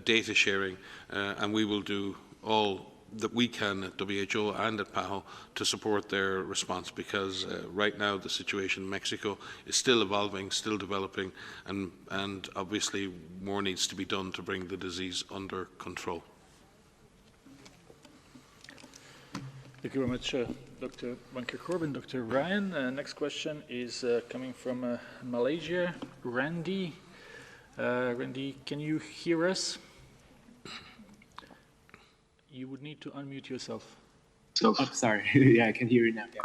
data sharing, and we will do all that we can at WHO and at PAHO to support their response, because right now the situation in Mexico is still evolving, still developing, and obviously more needs to be done to bring the disease under control. Thank you very much, Dr. Banker-Corbin. Dr. Ryan, next question is coming from Malaysia. Randy. Randy, can you hear us? You would need to unmute yourself. Oh, sorry. Yeah, I can hear you now. Yeah.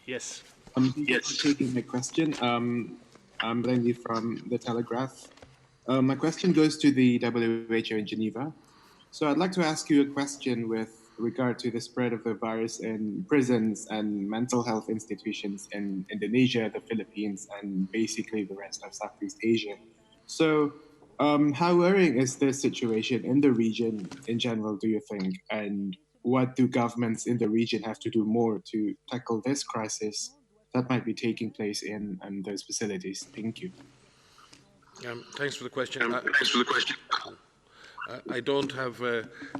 Yes. Thank you for taking my question. I'm Randy from The Telegraph. My question goes to the WHO in Geneva. So I'd like to ask you a question with regard to the spread of the virus in prisons and mental health institutions in Indonesia, the Philippines, and basically the rest of Southeast Asia. So how worrying is this situation in the region in general, do you think? And what do governments in the region have to do more to tackle this crisis that might be taking place in those facilities? Thank you. Thanks for the question. I don't have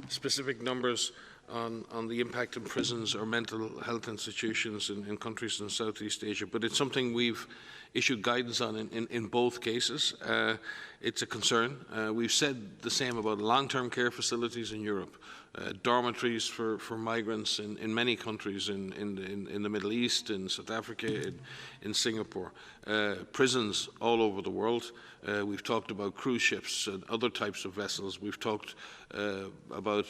specific numbers on the impact in prisons or mental health institutions in countries in Southeast Asia, but it's something we've issued guidance on in both cases. It's a concern. We've said the same about long-term care facilities in Europe, dormitories for migrants in many countries in the Middle East, in South Africa, in Singapore, prisons all over the world. We've talked about cruise ships and other types of vessels. We've talked about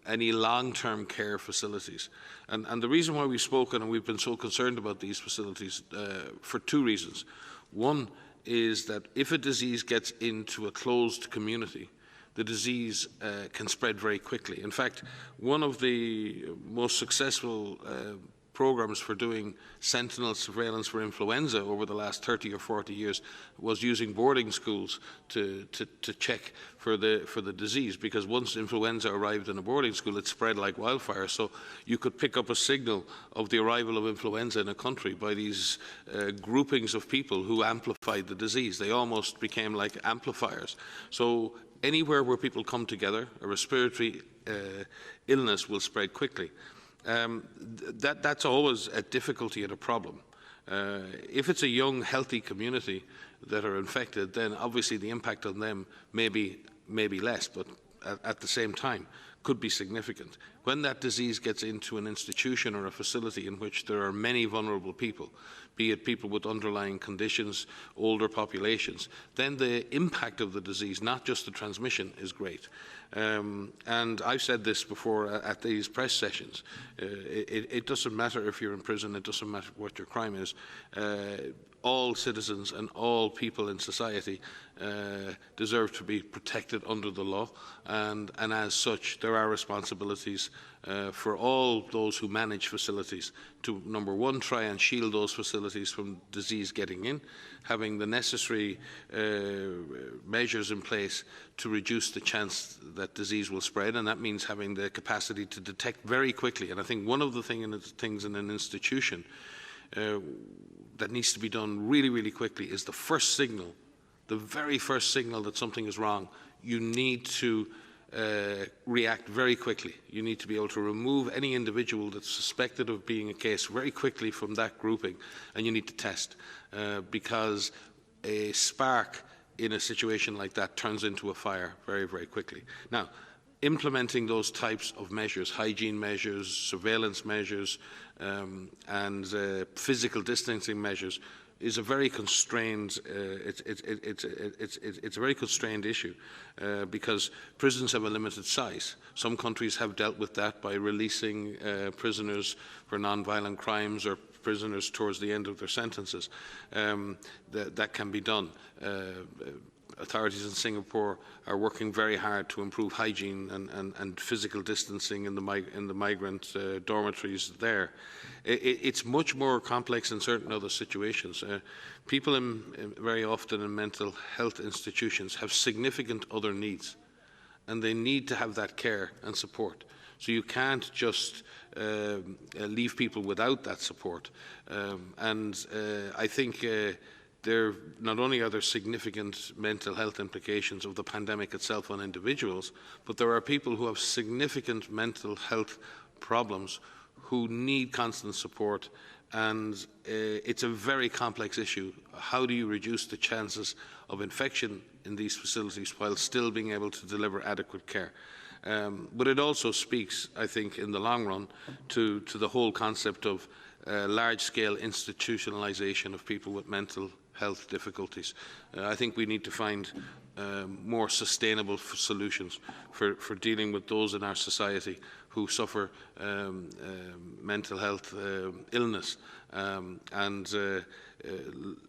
any long-term care facilities. And the reason why we've spoken and we've been so concerned about these facilities for 2 reasons. One is that if a disease gets into a closed community, the disease can spread very quickly. In fact, one of the most successful programs for doing sentinel surveillance for influenza over the last 30 or 40 years was using boarding schools to check for the disease, because once influenza arrived in a boarding school, it spread like wildfire. So you could pick up a signal of the arrival of influenza in a country by these groupings of people who amplified the disease. They almost became like amplifiers. So anywhere where people come together, a respiratory illness will spread quickly. That's always a difficulty and a problem. If it's a young, healthy community that are infected, then obviously the impact on them may be less, but at the same time could be significant. When that disease gets into an institution or a facility in which there are many vulnerable people, be it people with underlying conditions, older populations, then the impact of the disease, not just the transmission, is great. And I've said this before at these press sessions. It doesn't matter if you're in prison, it doesn't matter what your crime is. All citizens and all people in society deserve to be protected under the law, and as such there are responsibilities for all those who manage facilities to, number one, try and shield those facilities from disease getting in, having the necessary measures in place to reduce the chance that disease will spread, and that means having the capacity to detect very quickly. And I think one of the things in an institution that needs to be done really, really quickly is the first signal, the very first signal that something is wrong. You need to react very quickly. You need to be able to remove any individual that's suspected of being a case very quickly from that grouping, and you need to test, because a spark in a situation like that turns into a fire very, very quickly. Now, implementing those types of measures, hygiene measures, surveillance measures, and physical distancing measures, is a very constrained. It's a very constrained issue because prisons have a limited size. Some countries have dealt with that by releasing prisoners for non-violent crimes or prisoners towards the end of their sentences. That can be done. Authorities in Singapore are working very hard to improve hygiene and physical distancing in the migrant dormitories there. It's much more complex in certain other situations. People very often in mental health institutions have significant other needs, and they need to have that care and support. So you can't just leave people without that support. I think not only are there significant mental health implications of the pandemic itself on individuals, but there are people who have significant mental health problems who need constant support, and it's a very complex issue. How do you reduce the chances of infection in these facilities while still being able to deliver adequate care? But it also speaks, I think, in the long run to the whole concept of large-scale institutionalization of people with mental health difficulties. I think we need to find more sustainable solutions for dealing with those in our society who suffer mental health illness, and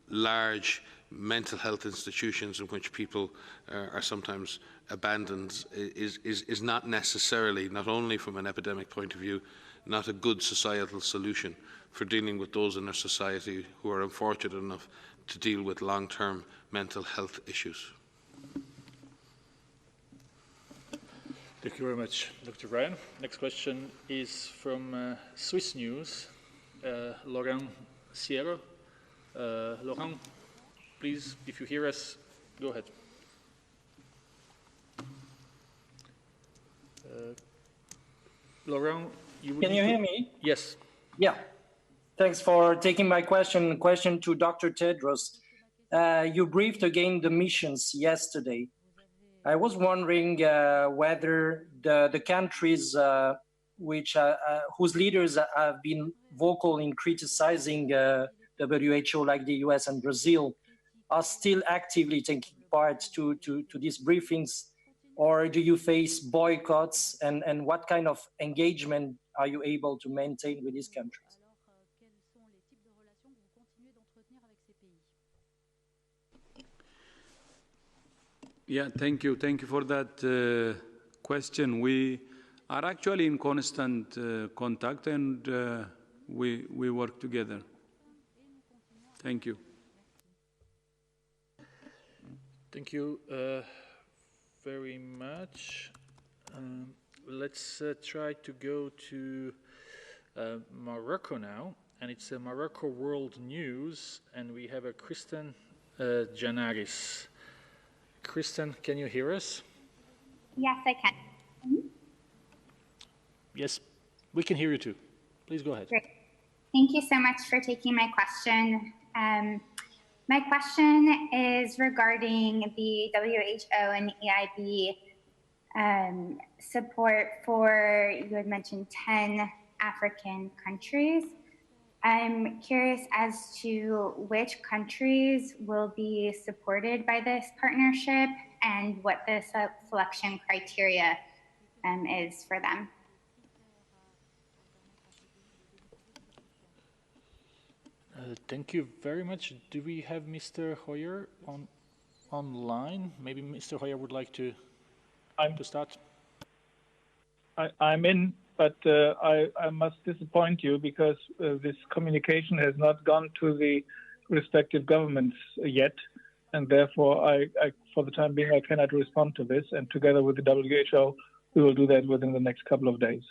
large mental health institutions in which people are sometimes abandoned is not necessarily, not only from an epidemic point of view, not a good societal solution for dealing with those in our society who are unfortunate enough to deal with long-term mental health issues. Thank you very much, Dr. Ryan. Next question is from Swiss News, Laurent Sierra. Laurent, please, if you hear us, go ahead. Laurent, Can you hear me? Yes. Yeah. Thanks for taking my question. Question to Dr. Tedros. You briefed again the missions yesterday. I was wondering whether the countries whose leaders have been vocal in criticizing WHO, like the US and Brazil, are still actively taking part to these briefings, or do you face boycotts, and what kind of engagement are you able to maintain with these countries? Yeah, thank you. Thank you for that question. We are actually in constant contact, and we work together. Thank you. Thank you very much. Let's try to go to Morocco now, and it's Morocco World News, and we have a Kristen Janaris. Kristen, can you hear us? Yes, I can. Mm-hmm. Yes, we can hear you too. Please go ahead. Great. Thank you so much for taking my question. My question is regarding the WHO and EIB support for, you had mentioned 10 African countries. I'm curious as to which countries will be supported by this partnership and what the selection criteria is for them. Thank you very much. Do we have Mr. Hoyer online? Maybe Mr. Hoyer would like to start. I'm in, but I must disappoint you because this communication has not gone to the respective governments yet, and therefore for the time being, I cannot respond to this. And together with the WHO, we will do that within the next couple of days.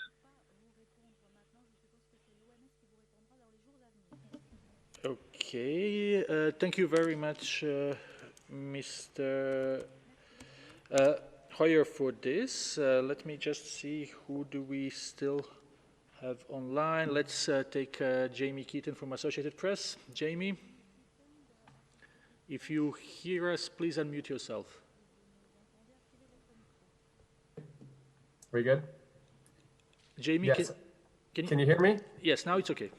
Okay, thank you very much, Mr. Hoyer for this. Let me just see who do we still have online. Let's take Jamie Keaton from Associated Press. Jamie, if you hear us, please unmute yourself. We good? Jamie, yes. Can you hear me? Yes, now it's okay.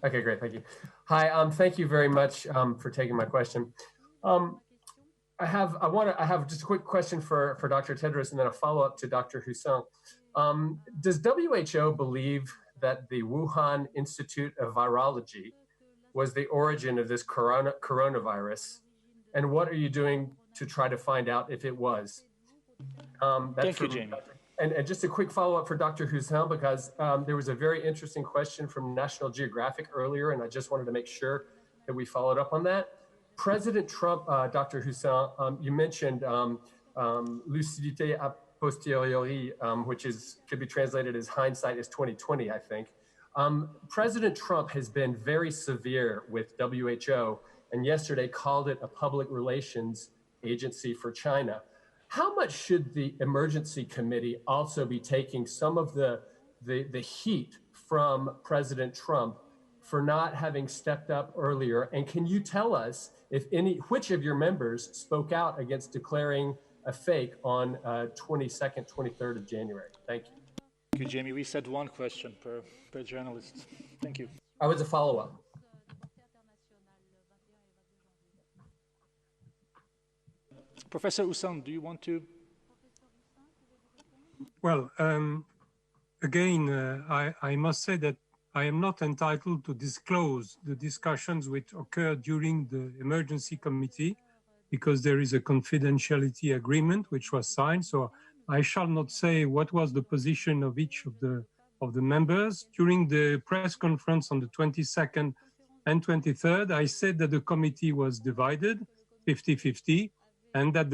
Okay, great, thank you. Hi, thank you very much for taking my question. I have just a quick question for Dr. Tedros and then a follow-up to Dr. Husson. Does WHO believe that the Wuhan Institute of Virology was the origin of this coronavirus? And what are you doing to try to find out if it was? Thank you, Jamie. And just a quick follow-up for Dr. Husson, because there was a very interesting question from National Geographic earlier, and I just wanted to make sure that we followed up on that. President Trump, Dr. Husson, you mentioned lucidité a posteriori, which could be translated as hindsight is 2020, I think. President Trump has been very severe with WHO, and yesterday called it a public relations agency for China. How much should the emergency committee also be taking some of the heat from President Trump for not having stepped up earlier? And can you tell us which of your members spoke out against declaring a fake on 22nd, 23rd of January? Thank you. Thank you, Jamie. We said one question per journalist. Thank you. I was a follow-up. Professor Husson, do you want to? Well, again, I must say that I am not entitled to disclose the discussions which occurred during the emergency committee because there is a confidentiality agreement which was signed. So I shall not say what was the position of each of the members. During the press conference on the 22nd and 23rd, I said that the committee was divided 50-50 and that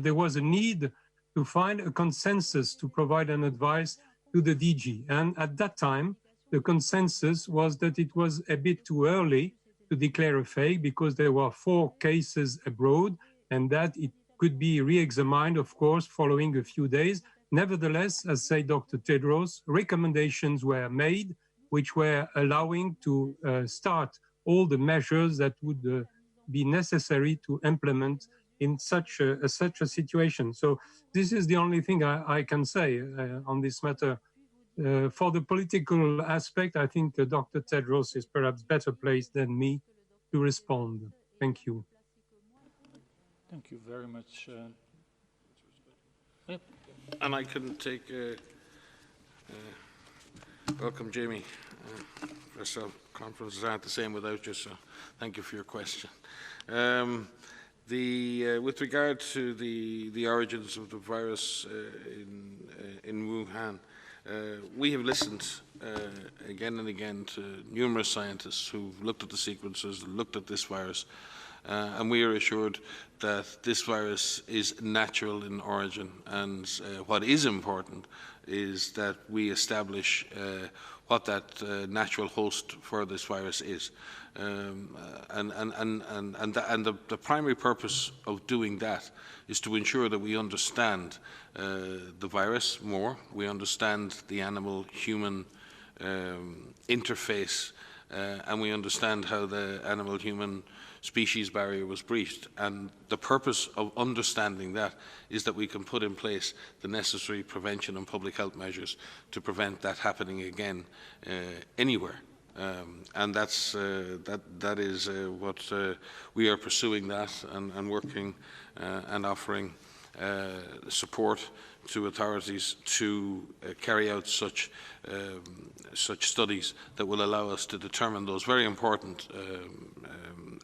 there was a need to find a consensus to provide an advice to the DG. And at that time, the consensus was that it was a bit too early to declare a fake because there were 4 cases abroad and that it could be re-examined, of course, following a few days. Nevertheless, as said Dr. Tedros, recommendations were made which were allowing to start all the measures that would be necessary to implement in such a situation. So this is the only thing I can say on this matter. For the political aspect, I think Dr. Tedros is perhaps better placed than me to respond. Thank you. Thank you very much. And I can take, welcome Jamie. Press conferences aren't the same without you, so thank you for your question. With regard to the origins of the virus in Wuhan, we have listened again and again to numerous scientists who've looked at the sequences, looked at this virus, and we are assured that this virus is natural in origin. And what is important is that we establish what that natural host for this virus is. And the primary purpose of doing that is to ensure that we understand the virus more, we understand the animal-human interface, and we understand how the animal-human species barrier was breached. And the purpose of understanding that is that we can put in place the necessary prevention and public health measures to prevent that happening again anywhere. And that is what we are pursuing that and working and offering support to authorities to carry out such studies that will allow us to determine those very important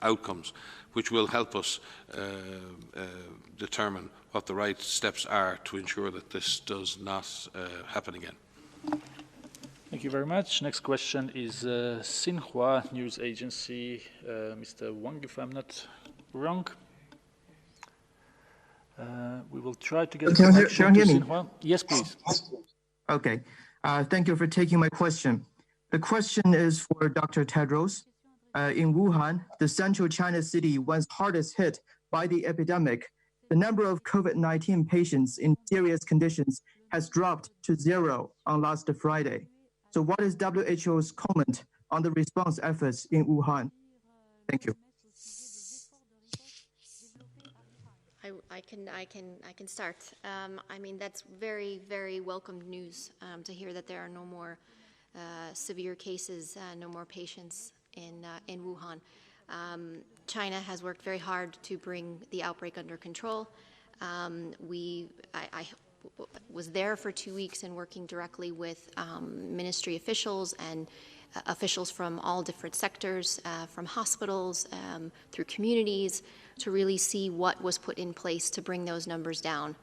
outcomes, which will help us determine what the right steps are to ensure that this does not happen again. Thank you very much. Next question is Xinhua News Agency. Mr. Wang, if I'm not wrong. We will try to get connection to Xinhua. Yes, please. Okay. Thank you for taking my question. The question is for Dr. Tedros. In Wuhan, the central China city once hardest hit by the epidemic, the number of COVID-19 patients in serious conditions has dropped to 0 on last Friday. So what is WHO's comment on the response efforts in Wuhan? Thank you. I can start. I mean, that's very, very welcome news to hear that there are no more severe cases, no more patients in Wuhan. China has worked very hard to bring the outbreak under control. I was there for 2 weeks and working directly with ministry officials and officials from all different sectors, from hospitals, through communities, to really see what was put in place to bring those numbers down.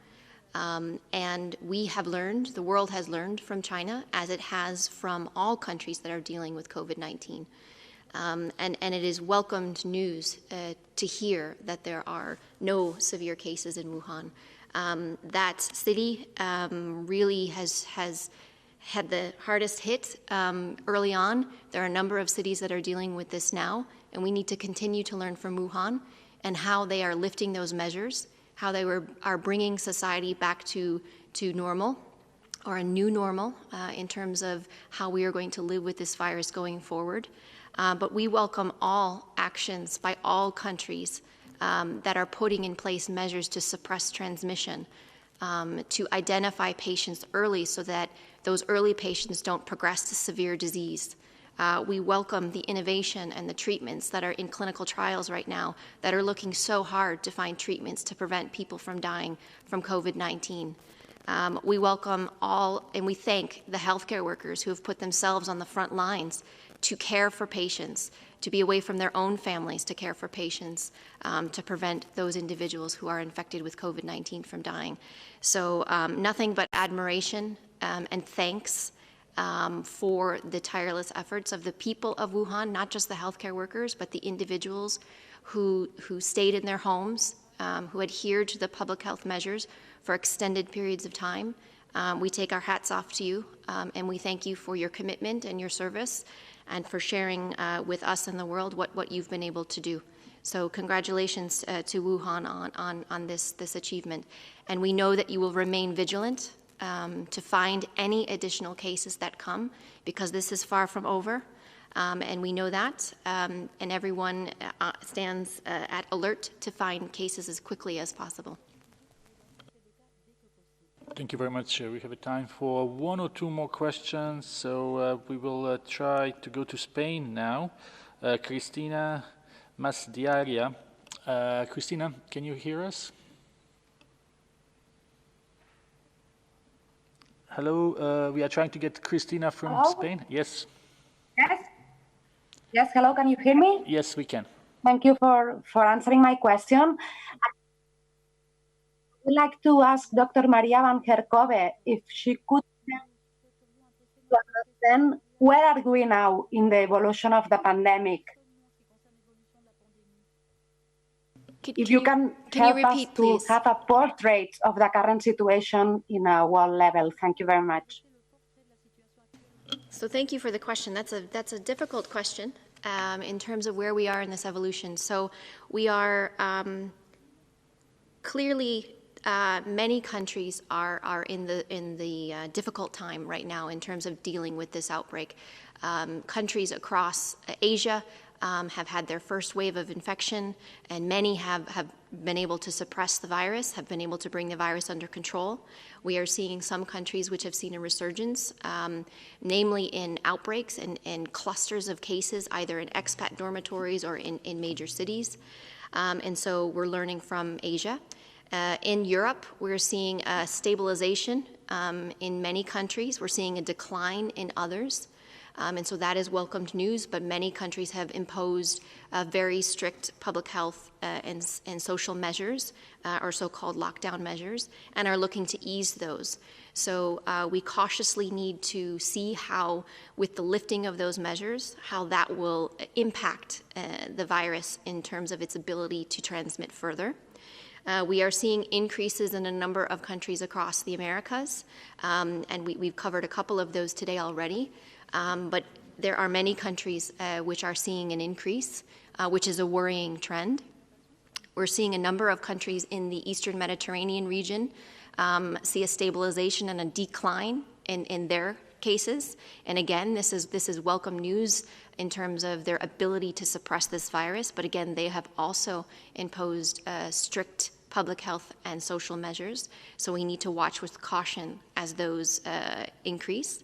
And we have learned, the world has learned from China, as it has from all countries that are dealing with COVID-19. And it is welcomed news to hear that there are no severe cases in Wuhan. That city really has had the hardest hit early on. There are a number of cities that are dealing with this now, and we need to continue to learn from Wuhan and how they are lifting those measures, how they are bringing society back to normal, or a new normal in terms of how we are going to live with this virus going forward. But we welcome all actions by all countries that are putting in place measures to suppress transmission, to identify patients early so that those early patients don't progress to severe disease. We welcome the innovation and the treatments that are in clinical trials right now that are looking so hard to find treatments to prevent people from dying from COVID-19. We welcome all, and we thank the healthcare workers who have put themselves on the front lines to care for patients, to be away from their own families to care for patients, to prevent those individuals who are infected with COVID-19 from dying. So nothing but admiration and thanks for the tireless efforts of the people of Wuhan, not just the healthcare workers, but the individuals who stayed in their homes, who adhered to the public health measures for extended periods of time. We take our hats off to you, and we thank you for your commitment and your service, and for sharing with us and the world what you've been able to do. So congratulations to Wuhan on this achievement. And we know that you will remain vigilant to find any additional cases that come, because this is far from over. And we know that, and everyone stands at alert to find cases as quickly as possible. Thank you very much. We have time for one or two more questions, so we will try to go to Spain now. Cristina Masdiaria. Cristina, can you hear us? Hello, we are trying to get Cristina from Spain. Yes. Yes. Yes, hello, can you hear me? Yes, we can. Thank you for answering my question. I would like to ask Dr. Maria Van Kerkhove if she could understand where are we now in the evolution of the pandemic. If you can help us to have a portrait of the current situation in a world level. Thank you very much. So thank you for the question. That's a difficult question in terms of where we are in this evolution. So we are clearly many countries are in the difficult time right now in terms of dealing with this outbreak. Countries across Asia have had their first wave of infection, and many have been able to suppress the virus, have been able to bring the virus under control. We are seeing some countries which have seen a resurgence, namely in outbreaks and clusters of cases, either in expat dormitories or in major cities. And so we're learning from Asia. In Europe, we're seeing a stabilization in many countries. We're seeing a decline in others. And so that is welcomed news, but many countries have imposed very strict public health and social measures, or so-called lockdown measures, and are looking to ease those. So we cautiously need to see how, with the lifting of those measures, how that will impact the virus in terms of its ability to transmit further. We are seeing increases in a number of countries across the Americas, and we've covered a couple of those today already. But there are many countries which are seeing an increase, which is a worrying trend. We're seeing a number of countries in the Eastern Mediterranean region see a stabilization and a decline in their cases. And again, this is welcome news in terms of their ability to suppress this virus. But again, they have also imposed strict public health and social measures. So we need to watch with caution as those increase.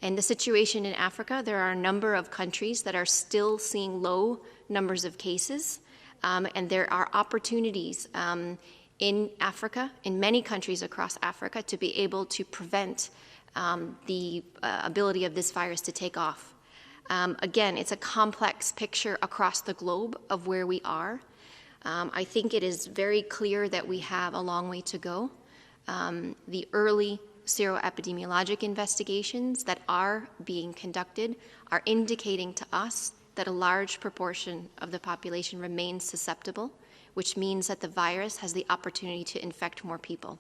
And the situation in Africa, there are a number of countries that are still seeing low numbers of cases. And there are opportunities in Africa, in many countries across Africa, to be able to prevent the ability of this virus to take off. Again, it's a complex picture across the globe of where we are. I think it is very clear that we have a long way to go. The early seroepidemiologic investigations that are being conducted are indicating to us that a large proportion of the population remains susceptible, which means that the virus has the opportunity to infect more people.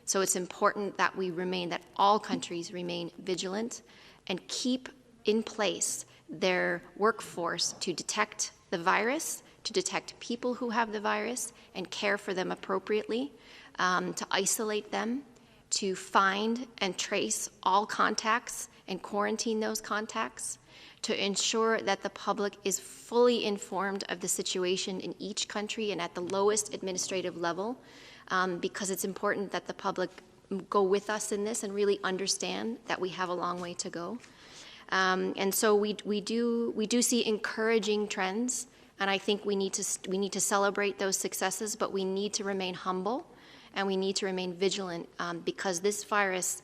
So it's important that that all countries remain vigilant and keep in place their workforce to detect the virus, to detect people who have the virus and care for them appropriately, to isolate them, to find and trace all contacts and quarantine those contacts, to ensure that the public is fully informed of the situation in each country and at the lowest administrative level, because it's important that the public go with us in this and really understand that we have a long way to go. And so we do see encouraging trends, and I think we need to celebrate those successes, but we need to remain humble and we need to remain vigilant, because this virus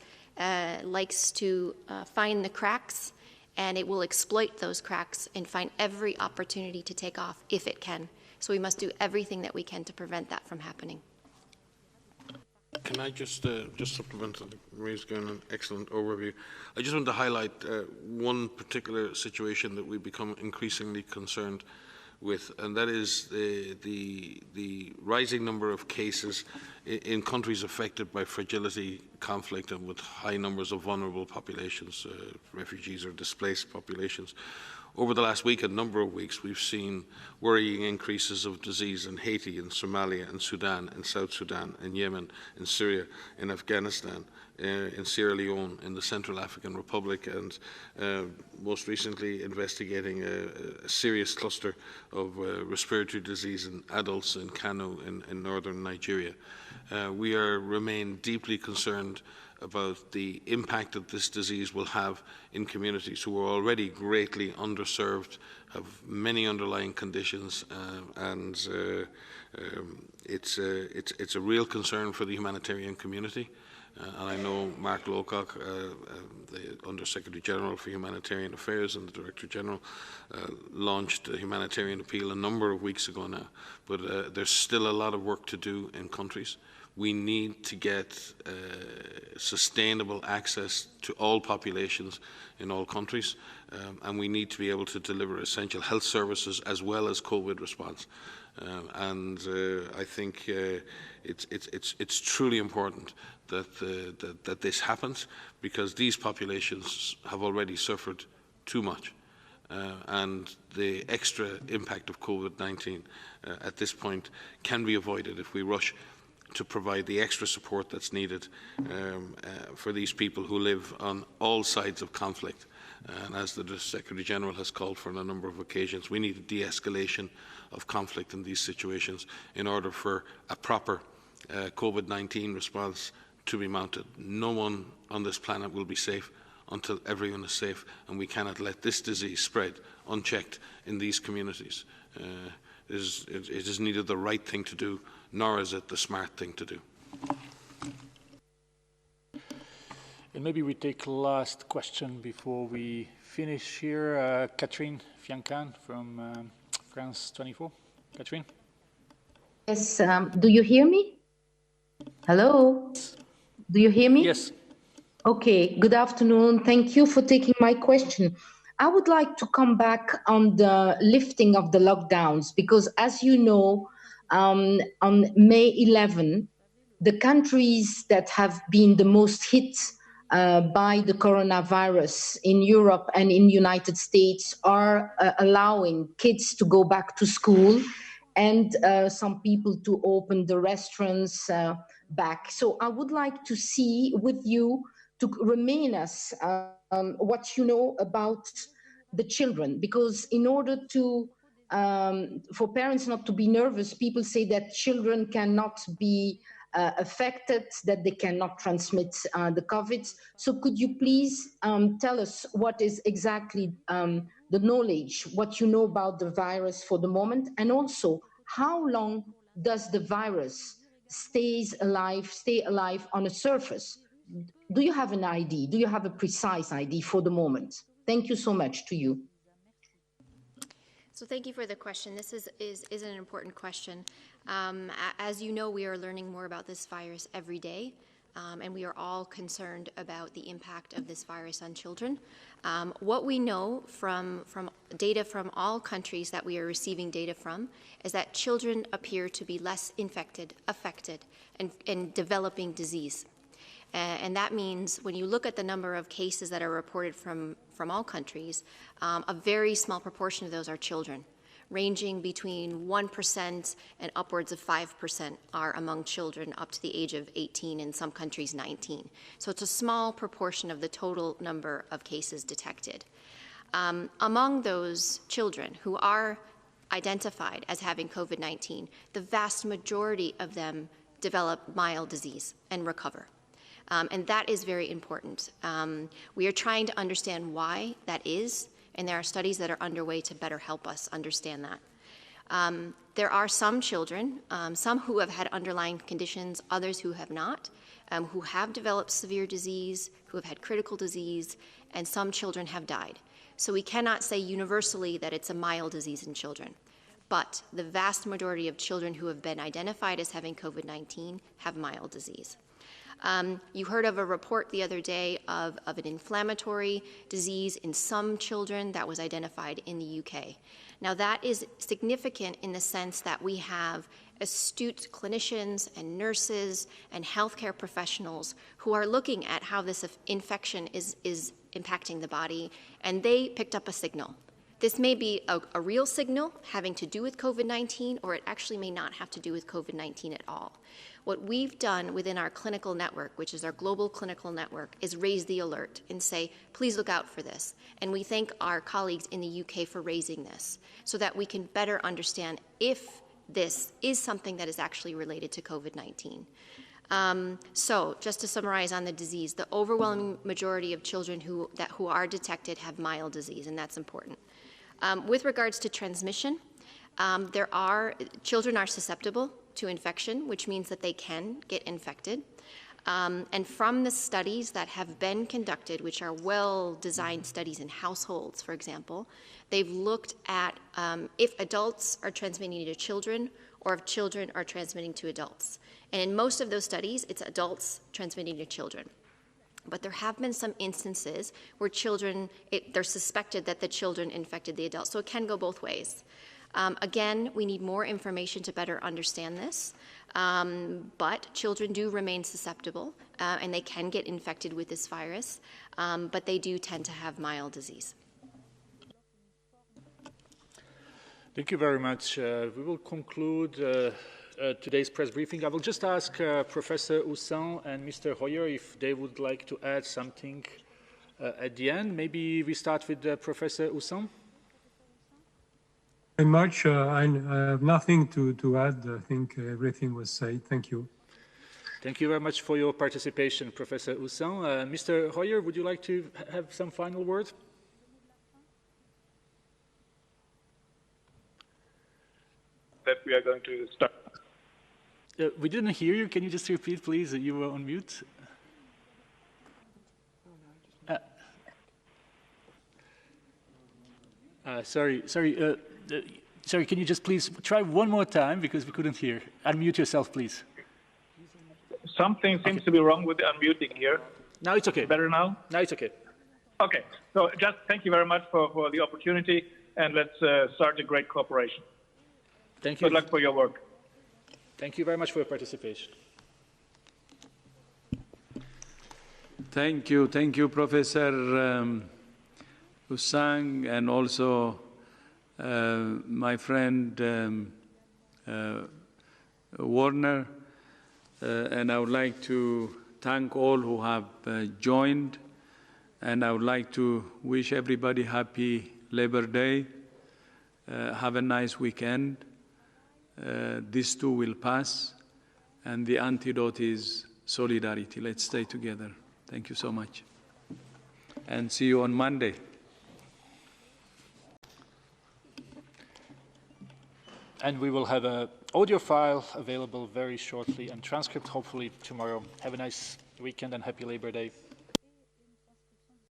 likes to find the cracks, and it will exploit those cracks and find every opportunity to take off if it can. So we must do everything that we can to prevent that from happening. Can I just supplement? Marie's given an excellent overview. I just want to highlight one particular situation that we've become increasingly concerned with, and that is the rising number of cases in countries affected by fragility, conflict, and with high numbers of vulnerable populations, refugees or displaced populations. Over the last week, a number of weeks, we've seen worrying increases of disease in Haiti, in Somalia, in Sudan, in South Sudan, in Yemen, in Syria, in Afghanistan, in Sierra Leone, in the Central African Republic, and most recently investigating a serious cluster of respiratory disease in adults in Kano in northern Nigeria. We remain deeply concerned about the impact that this disease will have in communities who are already greatly underserved, have many underlying conditions, and it's a real concern for the humanitarian community. And I know Mark Lowcock, the Under-Secretary General for Humanitarian Affairs and the Director General, launched a humanitarian appeal a number of weeks ago now. But there's still a lot of work to do in countries. We need to get sustainable access to all populations in all countries, and we need to be able to deliver essential health services as well as COVID response. I think it's truly important that this happens, because these populations have already suffered too much. And the extra impact of COVID-19 at this point can be avoided if we rush to provide the extra support that's needed for these people who live on all sides of conflict. And as the Secretary General has called for on a number of occasions, we need a de-escalation of conflict in these situations in order for a proper COVID-19 response to be mounted. No one on this planet will be safe until everyone is safe, and we cannot let this disease spread unchecked in these communities. It is neither the right thing to do, nor is it the smart thing to do. And maybe we take last question before we finish here. Catherine Fiancan from France 24. Catherine? Yes, do you hear me? Hello? Do you hear me? Yes. Okay, good afternoon. Thank you for taking my question. I would like to come back on the lifting of the lockdowns, because as you know, on May 11, the countries that have been the most hit by the coronavirus in Europe and in the United States are allowing kids to go back to school and some people to open the restaurants back. So I would like to see with you, to remain us what you know about the children, because in order to for parents not to be nervous, people say that children cannot be affected, that they cannot transmit the COVID. So could you please tell us what is exactly the knowledge, what you know about the virus for the moment, and also how long does the virus stay alive on a surface? Do you have an idea? Do you have a precise idea for the moment? Thank you so much to you. So thank you for the question. This is an important question. As you know, we are learning more about this virus every day, and we are all concerned about the impact of this virus on children. What we know from data from all countries that we are receiving data from is that children appear to be less affected, and developing disease. And that means when you look at the number of cases that are reported from all countries, a very small proportion of those are children, ranging between 1% and upwards of 5% are among children up to the age of 18, in some countries 19. So it's a small proportion of the total number of cases detected. Among those children who are identified as having COVID-19, the vast majority of them develop mild disease and recover. And that is very important. We are trying to understand why that is, and there are studies that are underway to better help us understand that. There are some children, some who have had underlying conditions, others who have not, who have developed severe disease, who have had critical disease, and some children have died. So we cannot say universally that it's a mild disease in children. But the vast majority of children who have been identified as having COVID-19 have mild disease. You heard of a report the other day of an inflammatory disease in some children that was identified in the UK. Now that is significant in the sense that we have astute clinicians and nurses and healthcare professionals who are looking at how this infection is impacting the body, and they picked up a signal. This may be a real signal having to do with COVID-19, or it actually may not have to do with COVID-19 at all. What we've done within our clinical network, which is our global clinical network, is raise the alert and say, please look out for this. And we thank our colleagues in the UK for raising this so that we can better understand if this is something that is actually related to COVID-19. So just to summarize on the disease, the overwhelming majority of children who are detected have mild disease, and that's important. With regards to transmission, children are susceptible to infection, which means that they can get infected. And from the studies that have been conducted, which are well-designed studies in households, for example, they've looked at if adults are transmitting to children or if children are transmitting to adults. And in most of those studies, it's adults transmitting to children. But there have been some instances where they're suspected that the children infected the adults. So it can go both ways. Again, we need more information to better understand this, but children do remain susceptible, and they can get infected with this virus, but they do tend to have mild disease. Thank you very much. We will conclude today's press briefing. I will just ask Professor Houssin and Mr. Hoyer if they would like to add something at the end. Maybe we start with Professor Houssin. Very much. I have nothing to add. I think everything was said. Thank you. Thank you very much for your participation, Professor Houssin. Mr. Hoyer, would you like to have some final word? That we are going to start. We didn't hear you. Can you just repeat, please? You were on mute. Sorry, can you just please try one more time because we couldn't hear. Unmute yourself, please. Something seems to be wrong with the unmuting here. Now it's okay. Better now? Now it's okay. Okay, so just thank you very much for the opportunity, and let's start a great cooperation. Thank you. Good luck for your work. Thank you very much for your participation. Thank you, Professor Houssin, and also my friend Warner, and I would like to thank all who have joined, and I would like to wish everybody happy Labor Day. Have a nice weekend. This too will pass, and the antidote is solidarity. Let's stay together. Thank you so much. And see you on Monday. And we will have an audio file available very shortly and transcript hopefully tomorrow. Have a nice weekend and happy Labor Day.